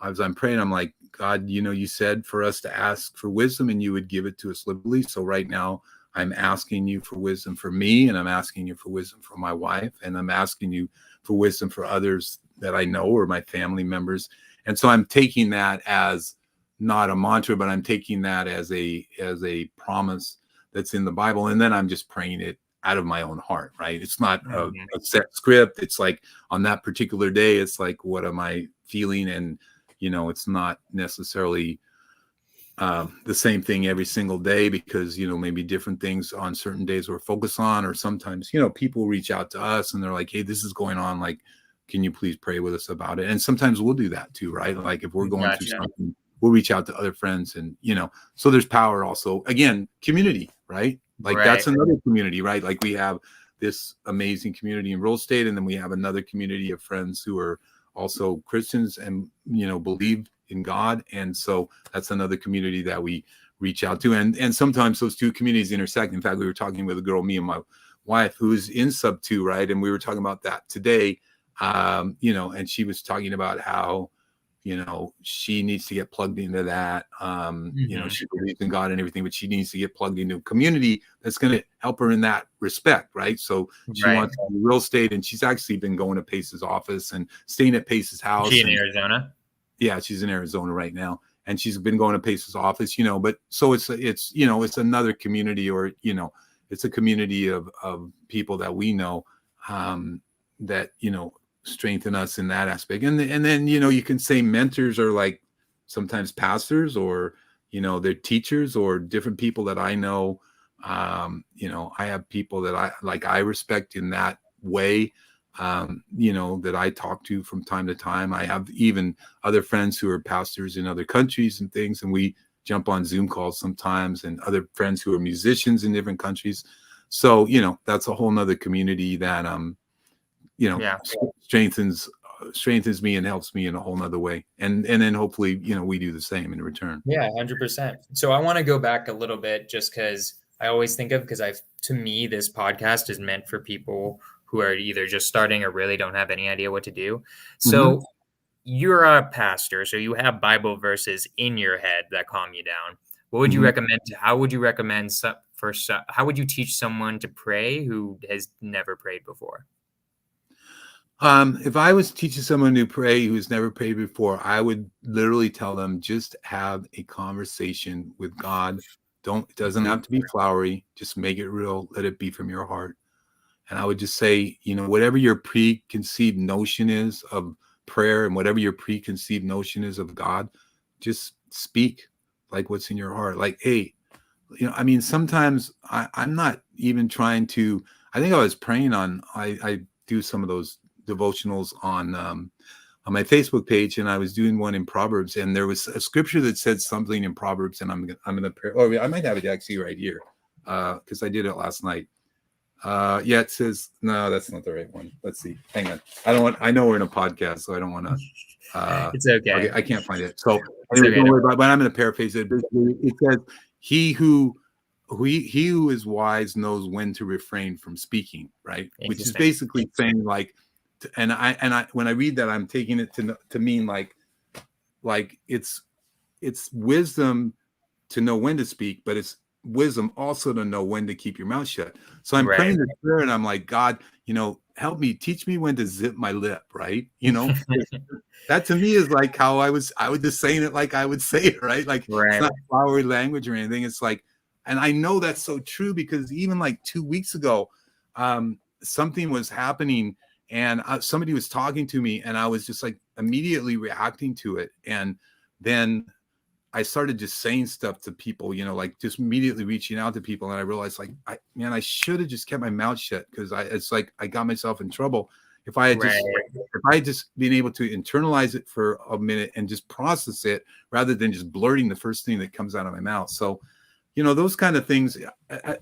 as I'm praying, I'm like, God, you said for us to ask for wisdom, and you would give it to us liberally. So right now, I'm asking you for wisdom for me, and I'm asking you for wisdom for my wife, and I'm asking you for wisdom for others that I know, or my family members. And so I'm taking that as not a mantra, but I'm taking that as a promise that's in the Bible. And then I'm just praying it out of my own heart, right? It's not a set script. It's like, on that particular day, it's like, what am I feeling? And, it's not necessarily the same thing every single day, because, maybe different things on certain days we're focused on, or sometimes, people reach out to us and they're like, hey, this is going on. Like, can you please pray with us about it? And sometimes we'll do that too, right? Like, if we're going through something, we'll reach out to other friends, and, so there's power also. Again, community, right? Like, that's another community, right? Like, we have this amazing community in real estate, and then we have another community of friends who are also Christians and, believe in God. And so that's another community that we reach out to. And sometimes those two communities intersect. In fact, we were talking with a girl, me and my wife, who's in sub 2, right? And we were talking about that today, and she was talking about how, she needs to get plugged into that. She believes in God and everything, but she needs to get plugged into a community that's going to help her in that respect, right? So she wants to do real estate, and she's actually been going to Pace's office and staying at Pace's house. Is she in Arizona? Yeah, she's in Arizona right now, and she's been going to Pace's office, but so it's another community, or, it's a community of people that we know, that, strengthen us in that aspect. And then, you can say mentors are like sometimes pastors, or, they're teachers, or different people that I know. I have people that I respect in that way, that I talk to from time to time. I have even other friends who are pastors in other countries and things, and we jump on Zoom calls sometimes, and other friends who are musicians in different countries. So, that's a whole nother community that, strengthens me and helps me in a whole nother way. And then hopefully, we do the same in return. Yeah, 100%. So I want to go back a little bit, just because I always think of, because to me, this podcast is meant for people who are either just starting or really don't have any idea what to do. So you're a pastor, so you have Bible verses in your head that calm you down. What would you recommend? How would you teach someone to pray who has never prayed before? If I was teaching someone to pray who's never prayed before, I would literally tell them, just have a conversation with God. It doesn't have to be flowery. Just make it real. Let it be from your heart. And I would just say, whatever your preconceived notion is of prayer, and whatever your preconceived notion is of God, just speak like what's in your heart. Like, hey, sometimes I'm not even trying to, I think I was praying on, I do some of those devotionals on my Facebook page, and I was doing one in Proverbs, and there was a scripture that said something in Proverbs, and I'm gonna I might have it actually right here because I did it last night. Yeah, it says no, that's not the right one. Let's see. Hang on. I know we're in a podcast, so I don't want to. It's okay. I can't find it. So anyway, don't worry about it, but I'm going to paraphrase it. Basically, it says, He who is wise knows when to refrain from speaking," right? Which is basically saying like, and I when I read that, I'm taking it to mean like it's wisdom to know when to speak, but it's wisdom also to know when to keep your mouth shut. So I'm praying this prayer, and I'm like, God, help me, teach me when to zip my lip, right? That to me is like how I was just saying it like I would say it, right? Like it's not flowery language or anything. It's like, and I know that's so true because even like 2 weeks ago, something was happening, and somebody was talking to me, and I was just like immediately reacting to it, and then I started just saying stuff to people, like just immediately reaching out to people. And I realized like, I should have just kept my mouth shut because it's like I got myself in trouble. If I had just been able to internalize it for a minute and just process it rather than just blurting the first thing that comes out of my mouth. So, those kind of things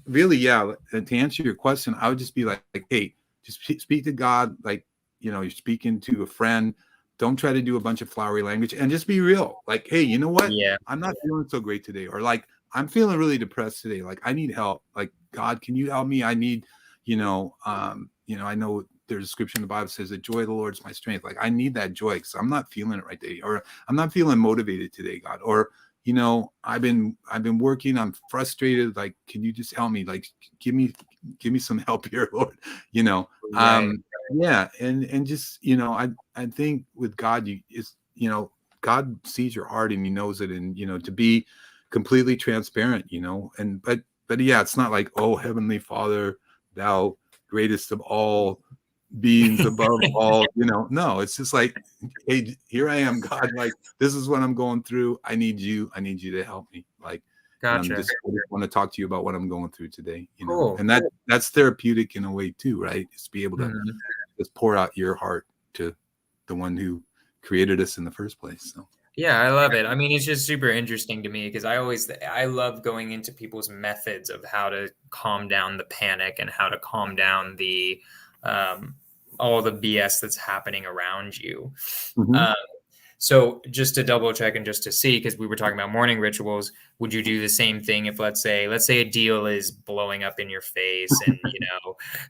really, yeah. To answer your question, I would just be like, hey, just speak to God. Like, you're speaking to a friend. Don't try to do a bunch of flowery language and just be real. Like, hey, you know what? Yeah. I'm not feeling so great today. Or like, I'm feeling really depressed today. Like, I need help. Like, God, can you help me? I need, I know there's a scripture in the Bible that says the joy of the Lord is my strength. Like, I need that joy because I'm not feeling it right today. Or I'm not feeling motivated today, God. Or, I've been working. I'm frustrated. Like, can you just help me? Like, give me some help here, Lord. Yeah. And just, I think with God, God sees your heart and he knows it. And, to be completely transparent, but yeah, it's not like, oh, Heavenly Father, thou greatest of all beings above all, no, it's just like, hey, here I am, God, like, this is what I'm going through. I need you to help me. Like, Gotcha. I just want to talk to you about what I'm going through today, Cool. and that's therapeutic in a way too, right? Just be able to just pour out your heart to the one who created us in the first place. So yeah, I love it. I mean, it's just super interesting to me because I love going into people's methods of how to calm down the panic and how to calm down the all the BS that's happening around you. So just to double check and just to see, because we were talking about morning rituals, would you do the same thing if let's say a deal is blowing up in your face and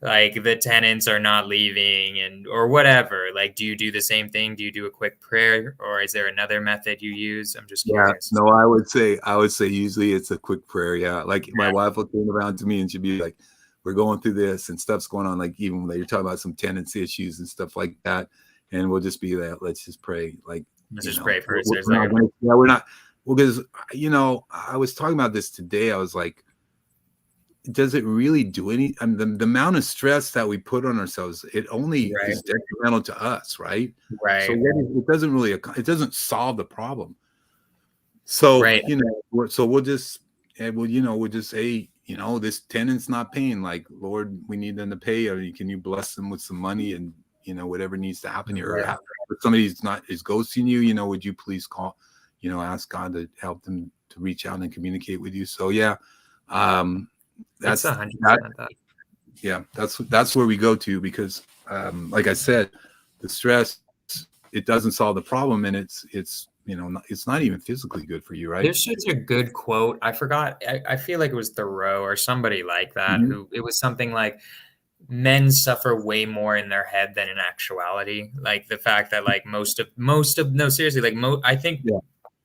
like the tenants are not leaving or whatever? Like, do you do the same thing? Do you do a quick prayer, or is there another method you use? I'm just curious. No, I would say usually it's a quick prayer. Yeah, like my wife will turn around to me and she'd be like, "We're going through this and stuff's going on." Like even when you're talking about some tenancy issues and stuff like that, and we'll just be like, "Let's just pray." Like, let's just pray first. We're not. Well, because I was talking about this today. I was like, does it really do any? I mean, the amount of stress that we put on ourselves, it only is detrimental to us, right? Right. So it doesn't solve the problem. So so we'll just say, this tenant's not paying. Like, Lord, we need them to pay. Or can you bless them with some money and whatever needs to happen here? Or if somebody's is ghosting you, would you please call? Ask God to help them to reach out and communicate with you. So yeah, that's 100%. Yeah, that's where we go to because, like I said, the stress, it doesn't solve the problem, and it's not even physically good for you, right? There's such a good quote. I forgot. I feel like it was Thoreau or somebody like that. Who it was something like, men suffer way more in their head than in actuality. Like the fact that like most of no, seriously, like I think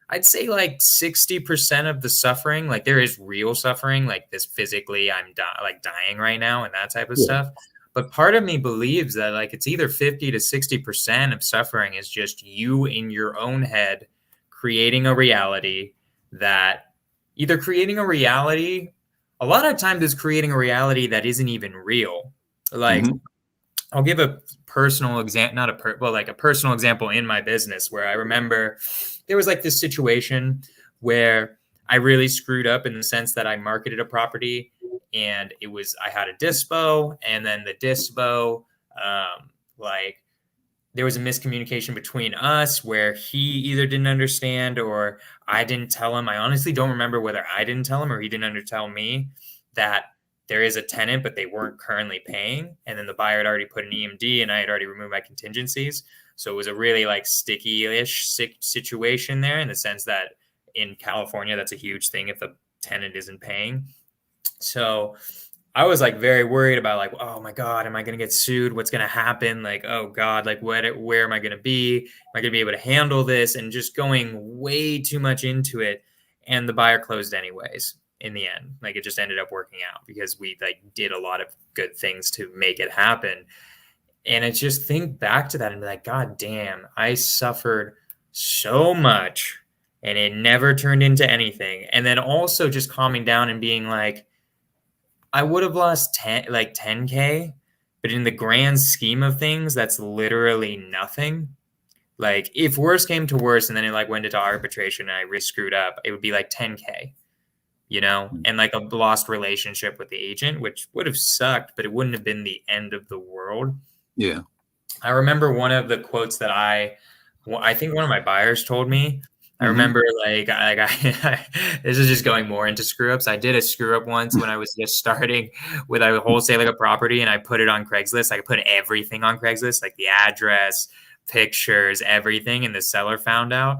I'd say like 60% of the suffering, like there is real suffering, like this physically, I'm dying right now and that type of stuff. But part of me believes that like it's either 50 to 60% of suffering is just you in your own head creating a reality that either creating a reality, a lot of times it's creating a reality that isn't even real. Like I'll give a personal example, like a personal example in my business where I remember there was like this situation where I really screwed up in the sense that I marketed a property and I had a dispo, and then the dispo, like there was a miscommunication between us where he either didn't understand or I didn't tell him. I honestly don't remember whether I didn't tell him or he didn't tell me that there is a tenant, but they weren't currently paying. And then the buyer had already put an EMD and I had already removed my contingencies. So it was a really like sticky-ish situation there, in the sense that in California, that's a huge thing if the tenant isn't paying. So I was like very worried about like, oh my God, am I going to get sued? What's going to happen? Like, oh God, like where am I going to be? Am I going to be able to handle this? And just going way too much into it. And the buyer closed anyways in the end. Like, it just ended up working out because we like did a lot of good things to make it happen. And I just think back to that and be like, God damn, I suffered so much and it never turned into anything. And then also just calming down and being like, I would have lost 10K, but in the grand scheme of things, that's literally nothing. Like, if worse came to worse and then it like went into arbitration and I really screwed up, it would be like 10K, and like a lost relationship with the agent, which would have sucked, but it wouldn't have been the end of the world. Yeah. I remember one of the quotes that I think one of my buyers told me. I remember this is just going more into screw ups. I did a screw up once when I was just starting with a wholesaling a property, and I put it on Craigslist. I put everything on Craigslist, like the address, pictures, everything, and the seller found out.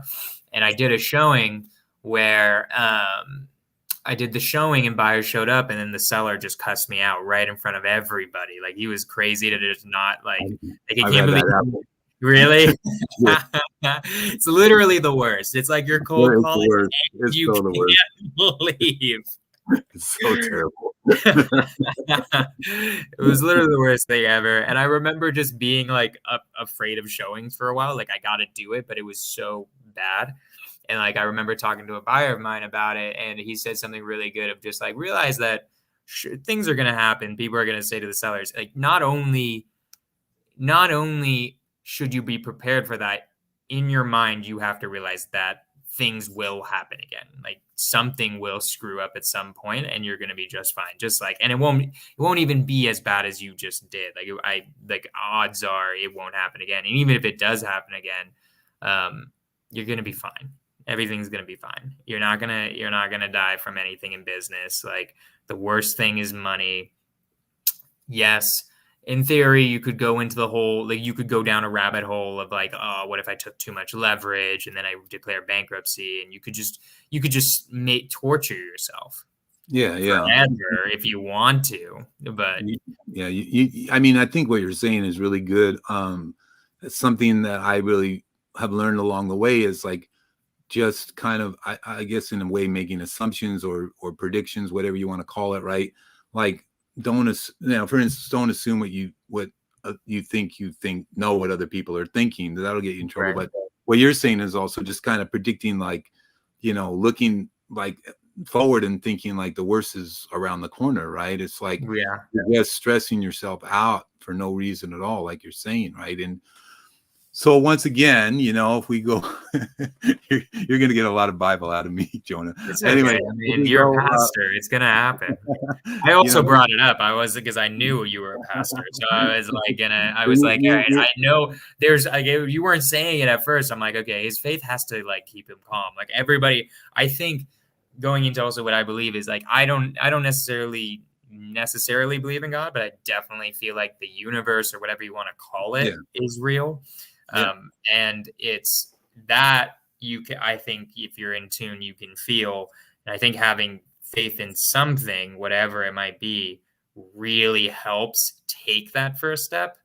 And I did a showing where I did the showing and buyers showed up, and then the seller just cussed me out right in front of everybody. Like, he was crazy to just not like I can't believe really. It's literally the worst. It's like you're cold calling. You can't believe. It's so terrible. It was literally the worst thing ever. And I remember just being like afraid of showings for a while. Like, I got to do it, but it was so bad. And like, I remember talking to a buyer of mine about it, and he said something really good of just like, realize that things are going to happen. People are going to say to the sellers, like, not only should you be prepared for that, in your mind, you have to realize that things will happen again. Like, something will screw up at some point and you're going to be just fine. Just like, and it won't even be as bad as you just did. Like, odds are it won't happen again. And even if it does happen again, you're going to be fine. Everything's going to be fine. You're not going to die from anything in business. Like, the worst thing is money. Yes. In theory, you could go into the whole, like, you could go down a rabbit hole of like, oh, what if I took too much leverage and then I declare bankruptcy, and you could just torture yourself. Yeah. Forever if you want to, but yeah, I mean, I think what you're saying is really good. It's something that I really have learned along the way is like, just kind of, I guess in a way, making assumptions or predictions, whatever you want to call it, right? Like, for instance, don't assume what you think know what other people are thinking. That'll get you in trouble. Right. But what you're saying is also just kind of predicting, like, looking like forward and thinking like the worst is around the corner, right? It's like, you're just stressing yourself out for no reason at all, like you're saying, right? And so once again, if we go, you're going to get a lot of Bible out of me, Jonah. Anyway, I mean, you're a pastor. It's going to happen. I also brought it up. Because I knew you were a pastor. So I was like, all right, I know you weren't saying it at first. I'm like, okay, his faith has to like keep him calm. Like, everybody, I think going into also what I believe is like, I don't necessarily believe in God, but I definitely feel like the universe, or whatever you want to call it, is real. And it's that I think if you're in tune, you can feel, and I think having faith in something, whatever it might be, really helps take that first step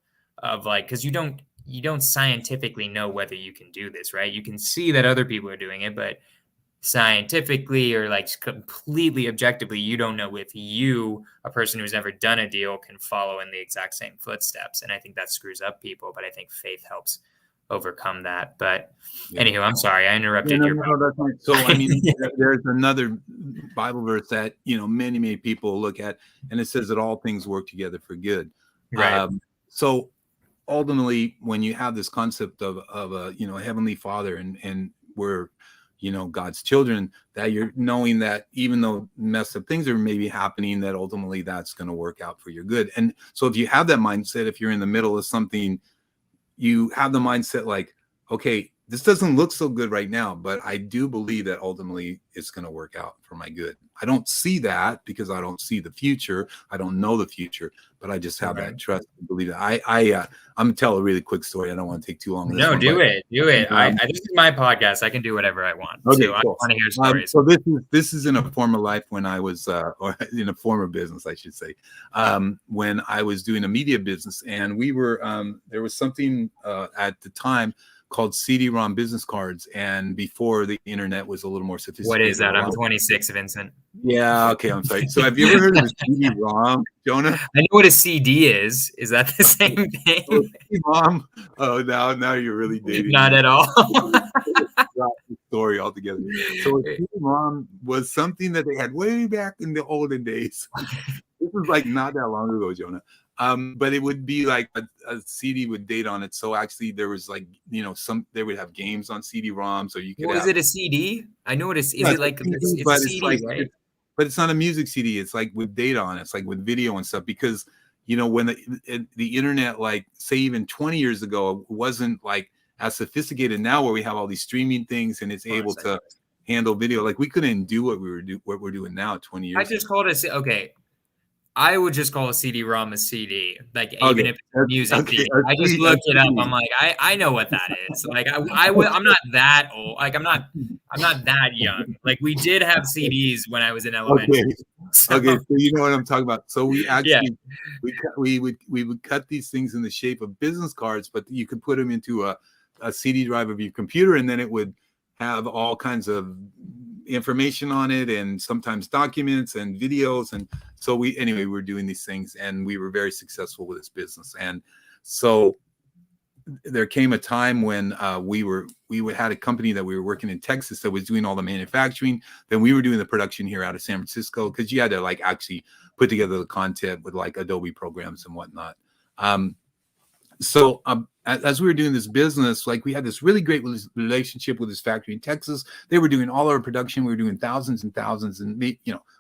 of like, because you don't scientifically know whether you can do this, right? You can see that other people are doing it, but scientifically or like completely objectively, you don't know if you, a person who's never done a deal, can follow in the exact same footsteps. And I think that screws up people, but I think faith helps overcome that. But anywho, I'm sorry, I interrupted your. So I mean, there's another Bible verse that many people look at, and it says that all things work together for good. Right. So ultimately, when you have this concept of a heavenly Father, and we're God's children, that you're knowing that even though messed up things are maybe happening, that ultimately that's going to work out for your good. And so if you have that mindset, if you're in the middle of something you have the mindset like, okay, this doesn't look so good right now, but I do believe that ultimately it's going to work out for my good. I don't see that because I don't see the future. I don't know the future, but I just have that trust and believe that. I'm gonna tell a really quick story. I don't want to take too long. No, do it. This is my podcast. I can do whatever I want. Okay, so cool. I want to hear stories. So this is in a former life when I was, or in a former business, I should say, when I was doing a media business, and we were there was something at the time called CD-ROM business cards, and before the internet was a little more sophisticated. What is that? I'm 26, Vincent. Yeah, okay, I'm sorry. So have you ever heard of the CD-ROM, Jonah? I know what a CD is. Is that the same thing? So CD-ROM. Oh, now you're really dating. Not at all. The story altogether. So a CD-ROM was something that they had way back in the olden days. This was like not that long ago, Jonah. But it would be like a CD with date on it. So actually there was like, they would have games on CD-ROM. So you could Was it a CD? I know what it is. Is it like it's a CD, like, right? But it's not a music CD. It's like with data on it. It's like with video and stuff, because, when the internet, like say even 20 years ago, wasn't like as sophisticated now, where we have all these streaming things and it's able to handle video. Like we couldn't do what we're doing now 20 years ago. I just called it, okay. I would just call a CD-ROM a CD, like even if it's music. I just looked it up. I'm like, I know what that is. Like I'm not that old. Like I'm not that young. Like we did have CDs when I was in elementary. Okay, so you know what I'm talking about. So we actually we would cut these things in the shape of business cards, but you could put them into a CD drive of your computer, and then it would have all kinds of information on it, and sometimes documents and videos. And so we're doing these things, and we were very successful with this business. And so there came a time when we had a company that we were working in Texas that was doing all the manufacturing. Then we were doing the production here out of San Francisco, because you had to like actually put together the content with like Adobe programs and whatnot. So as we were doing this business, like we had this really great relationship with this factory in Texas. They were doing all our production. We were doing thousands and thousands, and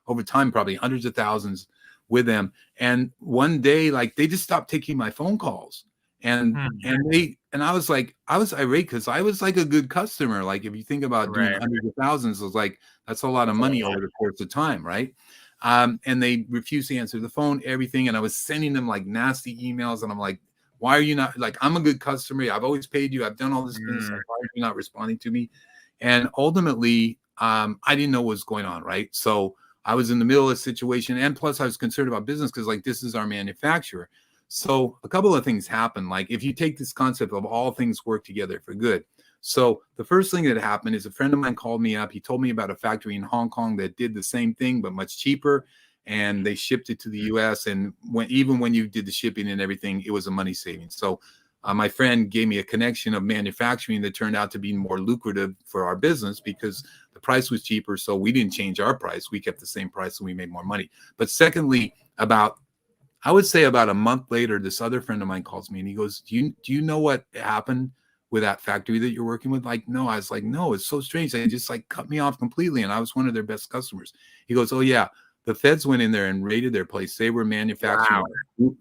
over time, probably hundreds of thousands with them. And one day, like they just stopped taking my phone calls. And I was irate, because I was like a good customer. Like if you think about doing hundreds of thousands, it was like, that's a lot of money over the course of time. Right. And they refused to answer the phone, everything. And I was sending them like nasty emails, and I'm like, why are you not, like, I'm a good customer. I've always paid you. I've done all this business. Why are you not responding to me? And ultimately, I didn't know what was going on. Right. So I was in the middle of a situation. And plus I was concerned about business, because like, this is our manufacturer. So a couple of things happened. Like if you take this concept of all things work together for good. So the first thing that happened is a friend of mine called me up. He told me about a factory in Hong Kong that did the same thing, but much cheaper. And they shipped it to the US. And even when you did the shipping and everything, it was a money saving. So my friend gave me a connection of manufacturing that turned out to be more lucrative for our business, because the price was cheaper. So we didn't change our price. We kept the same price, and we made more money. But secondly, I would say about a month later, this other friend of mine calls me, and he goes, do you know what happened with that factory that you're working with? Like, no. I was like, no, it's so strange. They just like cut me off completely. And I was one of their best customers. He goes, oh yeah, the feds went in there and raided their place. They were manufacturing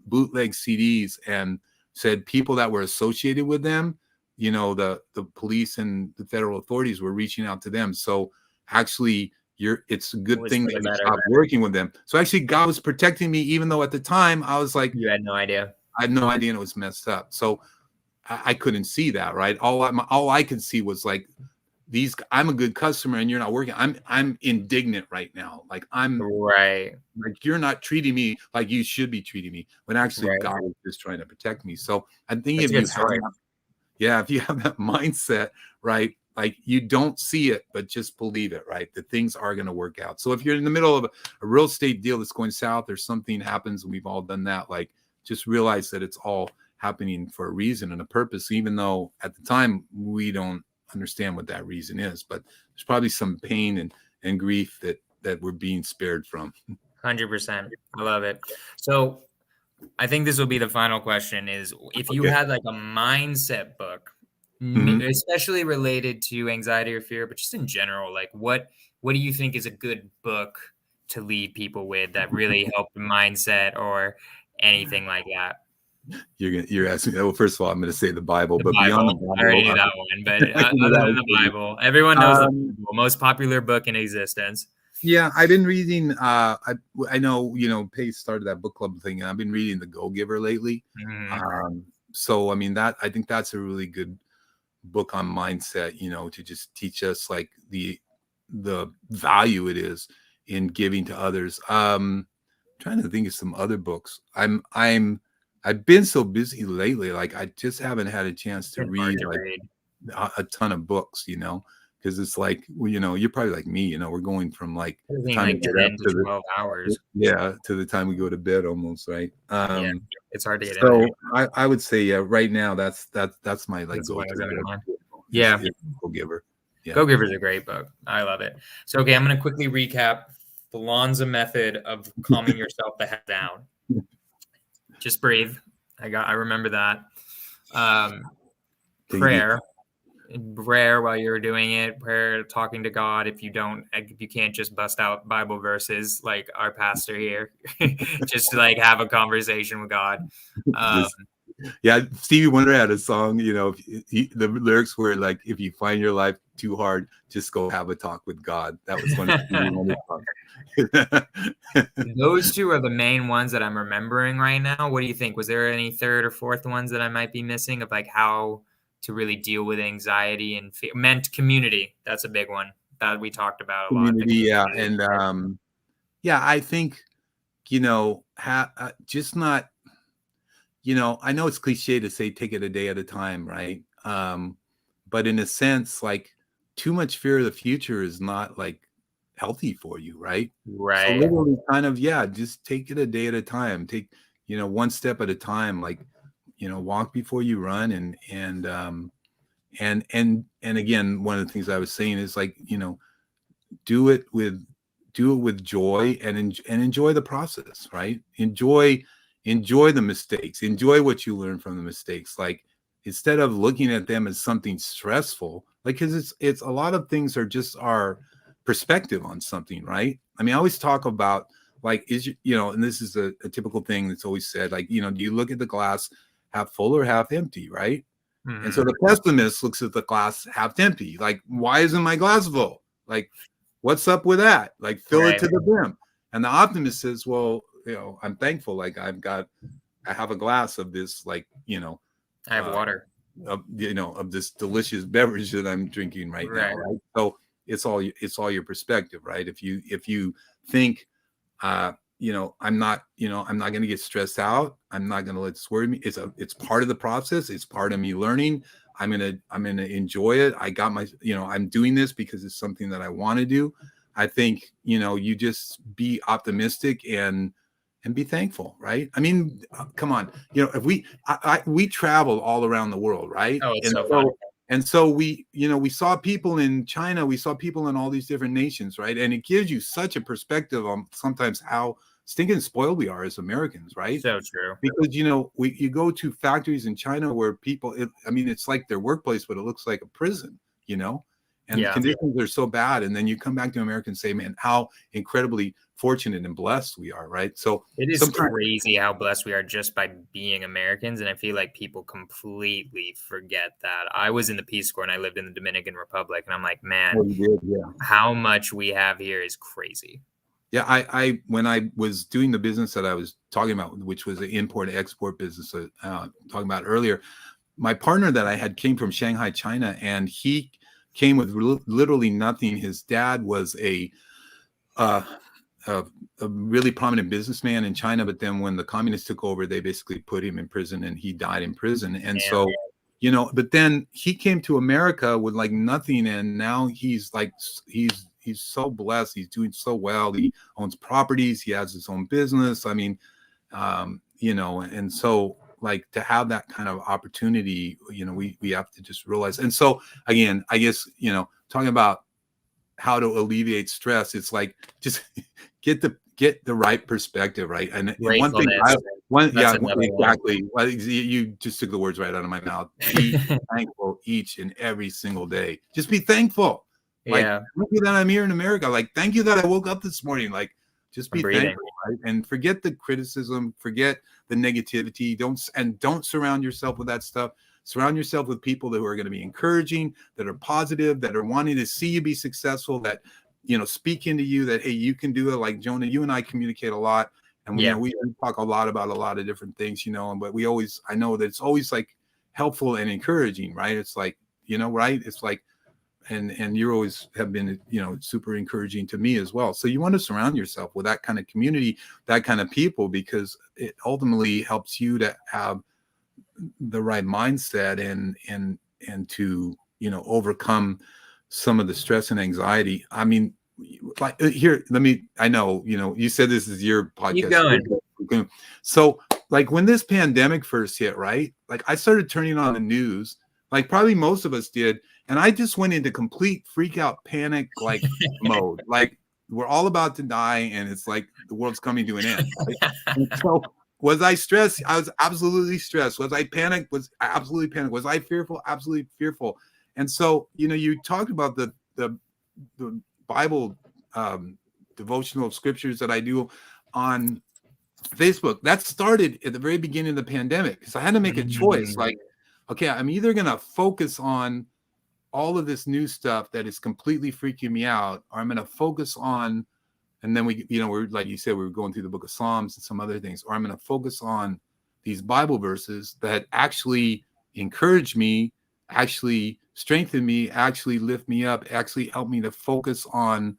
bootleg CDs, and said people that were associated with them, the police and the federal authorities were reaching out to them. So actually, it's a good thing that you stopped working with them. So actually, God was protecting me, even though at the time I was like, you had no idea. I had no idea, and it was messed up. So I couldn't see that, right? All I could see was like, I'm a good customer, and you're not working. I'm indignant right now. Like like you're not treating me like you should be treating me, when actually God was just trying to protect me. So I think if you have that mindset, right? Like you don't see it, but just believe it, right? That things are going to work out. So if you're in the middle of a real estate deal that's going south, or something happens, and we've all done that, like just realize that it's all happening for a reason and a purpose, even though at the time we don't understand what that reason is. But there's probably some pain and grief that we're being spared from. 100%. I love it. So I think this will be the final question, is if you had like a mindset book, especially related to anxiety or fear, but just in general, like what do you think is a good book to leave people with that really helped the mindset or anything like that? You're asking. Well, first of all, I'm going to say the Bible, The but beyond the Bible. I already knew Bible, that one, but other than the Bible, everyone knows the Bible, most popular book in existence. yeah, I've been reading. I know Pace started that book club thing, and I've been reading The Go-Giver lately. So I mean I think that's a really good book on mindset. To just teach us like the value it is in giving to others. Trying to think of some other books. I've been so busy lately, like I just haven't had a chance to read a ton of books, because it's like, well, you're probably like me, we're going from like time like 10 to 12 hours. Yeah, to the time we go to bed almost, right? Yeah, it's hard to get so into. I would say, yeah, right now that's my like go-to. Yeah, Go-Giver. Yeah. Go-Giver is a great book. I love it. So okay, I'm going to quickly recap the Lanza method of calming yourself the heck down. Just breathe. I remember that. Prayer while you're doing it. Prayer, talking to God. If you can't just bust out Bible verses like our pastor here, just like have a conversation with God. Yeah, Stevie Wonder had a song. The lyrics were like, "If you find your life too hard, just go have a talk with God." That was one of Stevie Wonder's songs. Those two are the main ones that I'm remembering right now. What do you think? Was there any third or fourth ones that I might be missing of like how to really deal with anxiety and meant community? That's a big one that we talked about a lot. Yeah, and yeah, I think just not. I know it's cliche to say take it a day at a time, right? But in a sense, like too much fear of the future is not like healthy for you, right? Right. So literally kind of, just take it a day at a time. Take, one step at a time, like, walk before you run. And again, one of the things I was saying is like, do it with joy and enjoy the process, right? Enjoy the mistakes, enjoy what you learn from the mistakes. Like instead of looking at them as something stressful, like, because it's a lot of things are just our perspective on something, right? I mean, I always talk about like, and this is a typical thing that's always said, like, do you look at the glass half full or half empty, right? And so the pessimist looks at the glass half empty, like, why isn't my glass full? Like, what's up with that? Like, fill it to the brim. And the optimist says, well, I'm thankful. Like I have a glass of this, like, I have water of this delicious beverage that I'm drinking right now. Right. So it's all your perspective, right? If you think, I'm not going to get stressed out. I'm not going to let this worry me. It's part of the process. It's part of me learning. I'm going to enjoy it. I got my, I'm doing this because it's something that I want to do. I think, you just be optimistic and be thankful, right? I mean, come on, if we travel all around the world, right? Oh, it's so fun. And so we saw people in China, we saw people in all these different nations, right? And it gives you such a perspective on sometimes how stinking spoiled we are as Americans, right? So true. Because you go to factories in China where people, it's like their workplace, but it looks like a prison, and the conditions are so bad. And then you come back to America and say, man, how incredibly fortunate and blessed we are, right? So it is crazy how blessed we are just by being Americans. And I feel like people completely forget that. I was in the Peace Corps and I lived in the Dominican Republic. And I'm like, man, how much we have here is crazy. Yeah, I when I was doing the business that I was talking about, which was the import-export business talking about earlier, my partner that I had came from Shanghai, China, and he came with literally nothing. His dad was a really prominent businessman in China, but then when the communists took over, they basically put him in prison, and he died in prison. And so, but then he came to America with like nothing, and now he's so blessed. He's doing so well. He owns properties. He has his own business. I mean, and so like to have that kind of opportunity, we have to just realize. And so again, I guess, talking about how to alleviate stress, it's like just get the right perspective, right? And one thing, exactly. Well, you just took the words right out of my mouth. Be thankful each and every single day. Just be thankful. Like, thank you that I'm here in America. Like, thank you that I woke up this morning. Like, just be thankful. right? And forget the criticism, forget the negativity. Don't surround yourself with that stuff. Surround yourself with people who are going to be encouraging, that are positive, that are wanting to see you be successful, that, speak into you, that, hey, you can do it. Like Jonah, you and I communicate a lot, and we talk a lot about a lot of different things, but I know that it's always like helpful and encouraging, right? It's like, right? It's like, and you always have been, super encouraging to me as well. So you want to surround yourself with that kind of community, that kind of people, because it ultimately helps you to have the right mindset and to, overcome some of the stress and anxiety. I mean, like here, I know, you said this is your podcast. Keep going. So like when this pandemic first hit, right? Like I started turning on the news, like probably most of us did. And I just went into complete freak out panic, like mode. Like we're all about to die. And it's like the world's coming to an end. Right? So was I stressed? I was absolutely stressed. Was I panicked? Was I absolutely panicked? Was I fearful? Absolutely fearful. And so, you talked about the Bible devotional scriptures that I do on Facebook. That started at the very beginning of the pandemic because I had to make a choice. Like, okay, I'm either going to focus on all of this new stuff that is completely freaking me out, or I'm going to focus on, and then we're like you said, we were going through the book of Psalms and some other things, or I'm going to focus on these Bible verses that actually encourage me, actually strengthen me, actually lift me up, actually help me to focus on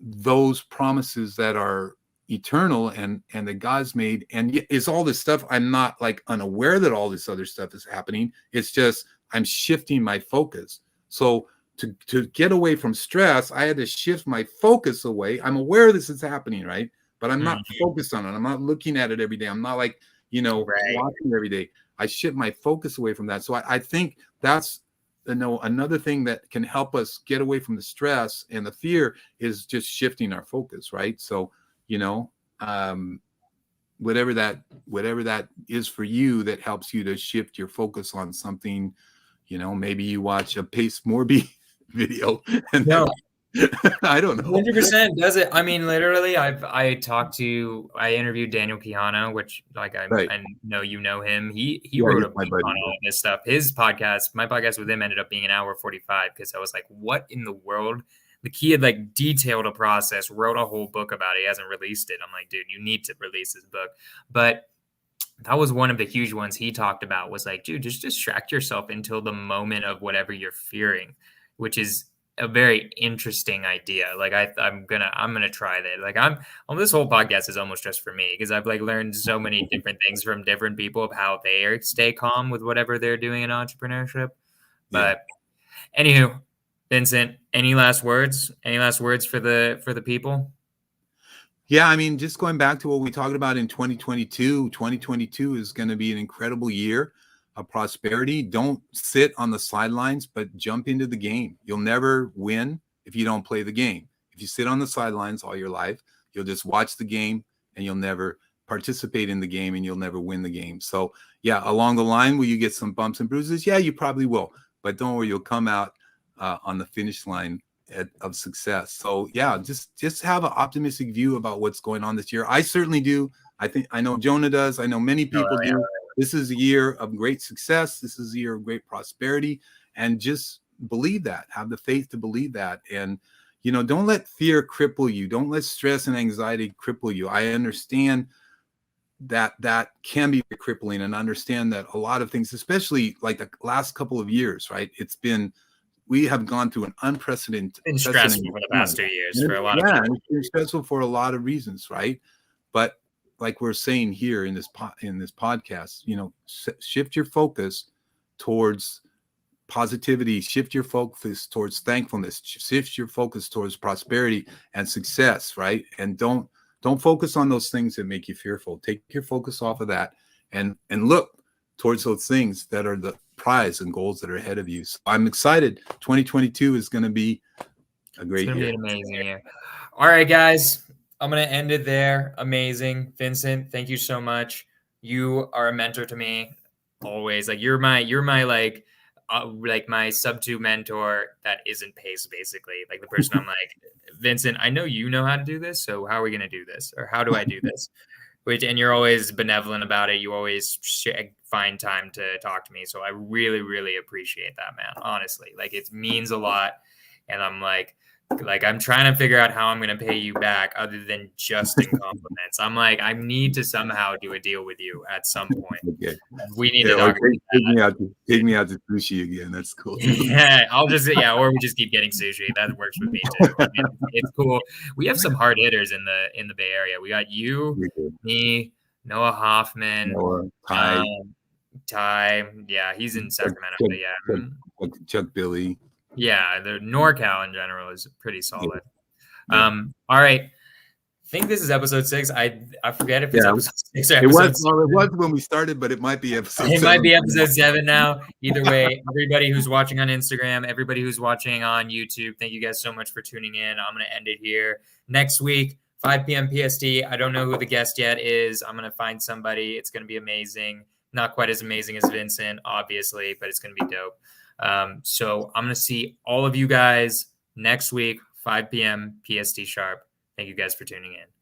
those promises that are eternal and that God's made. And it's all this stuff. I'm not like unaware that all this other stuff is happening. It's just I'm shifting my focus. So to get away from stress, I had to shift my focus away. I'm aware this is happening, right? But I'm not focused on it. I'm not looking at it every day. I'm not like, watching every day. I shift my focus away from that. So I think that's another thing that can help us get away from the stress and the fear is just shifting our focus, right? So, whatever that is for you that helps you to shift your focus on something, maybe you watch a Pace Morby video and I don't know. 100% does it. I mean, literally, I interviewed Daniel Quijano, which like I know him. He wrote a book on all this stuff. His podcast, my podcast with him ended up being an hour 45 because I was like, what in the world? He had like detailed a process, wrote a whole book about it. He hasn't released it. I'm like, dude, you need to release this book. But that was one of the huge ones he talked about was like, dude, just distract yourself until the moment of whatever you're fearing, which is a very interesting idea. Like I'm gonna try that. Like this whole podcast is almost just for me because I've like learned so many different things from different people of how they stay calm with whatever they're doing in entrepreneurship. But anywho, Vincent, any last words? Any last words for the people? Yeah, I mean, just going back to what we talked about in 2022 is going to be an incredible year of prosperity. Don't sit on the sidelines, but jump into the game. You'll never win if you don't play the game. If you sit on the sidelines all your life, you'll just watch the game and you'll never participate in the game and you'll never win the game. So yeah, along the line, will you get some bumps and bruises? Yeah, you probably will, but don't worry, you'll come out on the finish line of success. So yeah, just have an optimistic view about what's going on this year. I certainly do. I know Jonah does. I know many people do. This is a year of great success. This is a year of great prosperity, and just believe that. Have the faith to believe that. And don't let fear cripple you. Don't let stress and anxiety cripple you. I understand that can be crippling, and understand that a lot of things, especially like the last couple of years, right? We have gone through an unprecedented. It's been stressful for the past 2 years for a lot of people. It's been stressful for a lot of reasons, right? But like we're saying here in this podcast, shift your focus towards positivity, shift your focus towards thankfulness, shift your focus towards prosperity and success, right? And don't focus on those things that make you fearful. Take your focus off of that and look towards those things that are the prize and goals that are ahead of you. So I'm excited. 2022 is going to be a great year. It's going to be an amazing year. All right, guys. I'm going to end it there. Amazing. Vincent, thank you so much. You are a mentor to me always. Like you're my like like my sub 2 mentor that isn't Pace, basically. Like the person I'm like, Vincent, I know you know how to do this, so how are we going to do this? Or how do I do this? And you're always benevolent about it. You always find time to talk to me. So I really, really appreciate that, man. Honestly, like it means a lot. And I'm like I'm trying to figure out how I'm going to pay you back other than just in compliments. I'm like, I need to somehow do a deal with you at some point. Okay. We need to talk about take me out to sushi again. That's cool. Yeah, or we just keep getting sushi. That works with me too. I mean, it's cool. We have some hard hitters in the Bay Area. We got you, me, Noah Hoffman, Ty. Yeah, he's in Sacramento. Chuck Billy. Yeah, the NorCal in general is pretty solid. Yeah. All right. I think this is episode 6. I forget if it's episode 6 or episode 7. It was when we started, but it might be episode 7. It might be episode 7 now. Either way, everybody who's watching on Instagram, everybody who's watching on YouTube, thank you guys so much for tuning in. I'm going to end it here. Next week, 5 p.m. PST. I don't know who the guest yet is. I'm going to find somebody. It's going to be amazing. Not quite as amazing as Vincent, obviously, but it's going to be dope. So I'm going to see all of you guys next week, 5 p.m. PST sharp. Thank you guys for tuning in.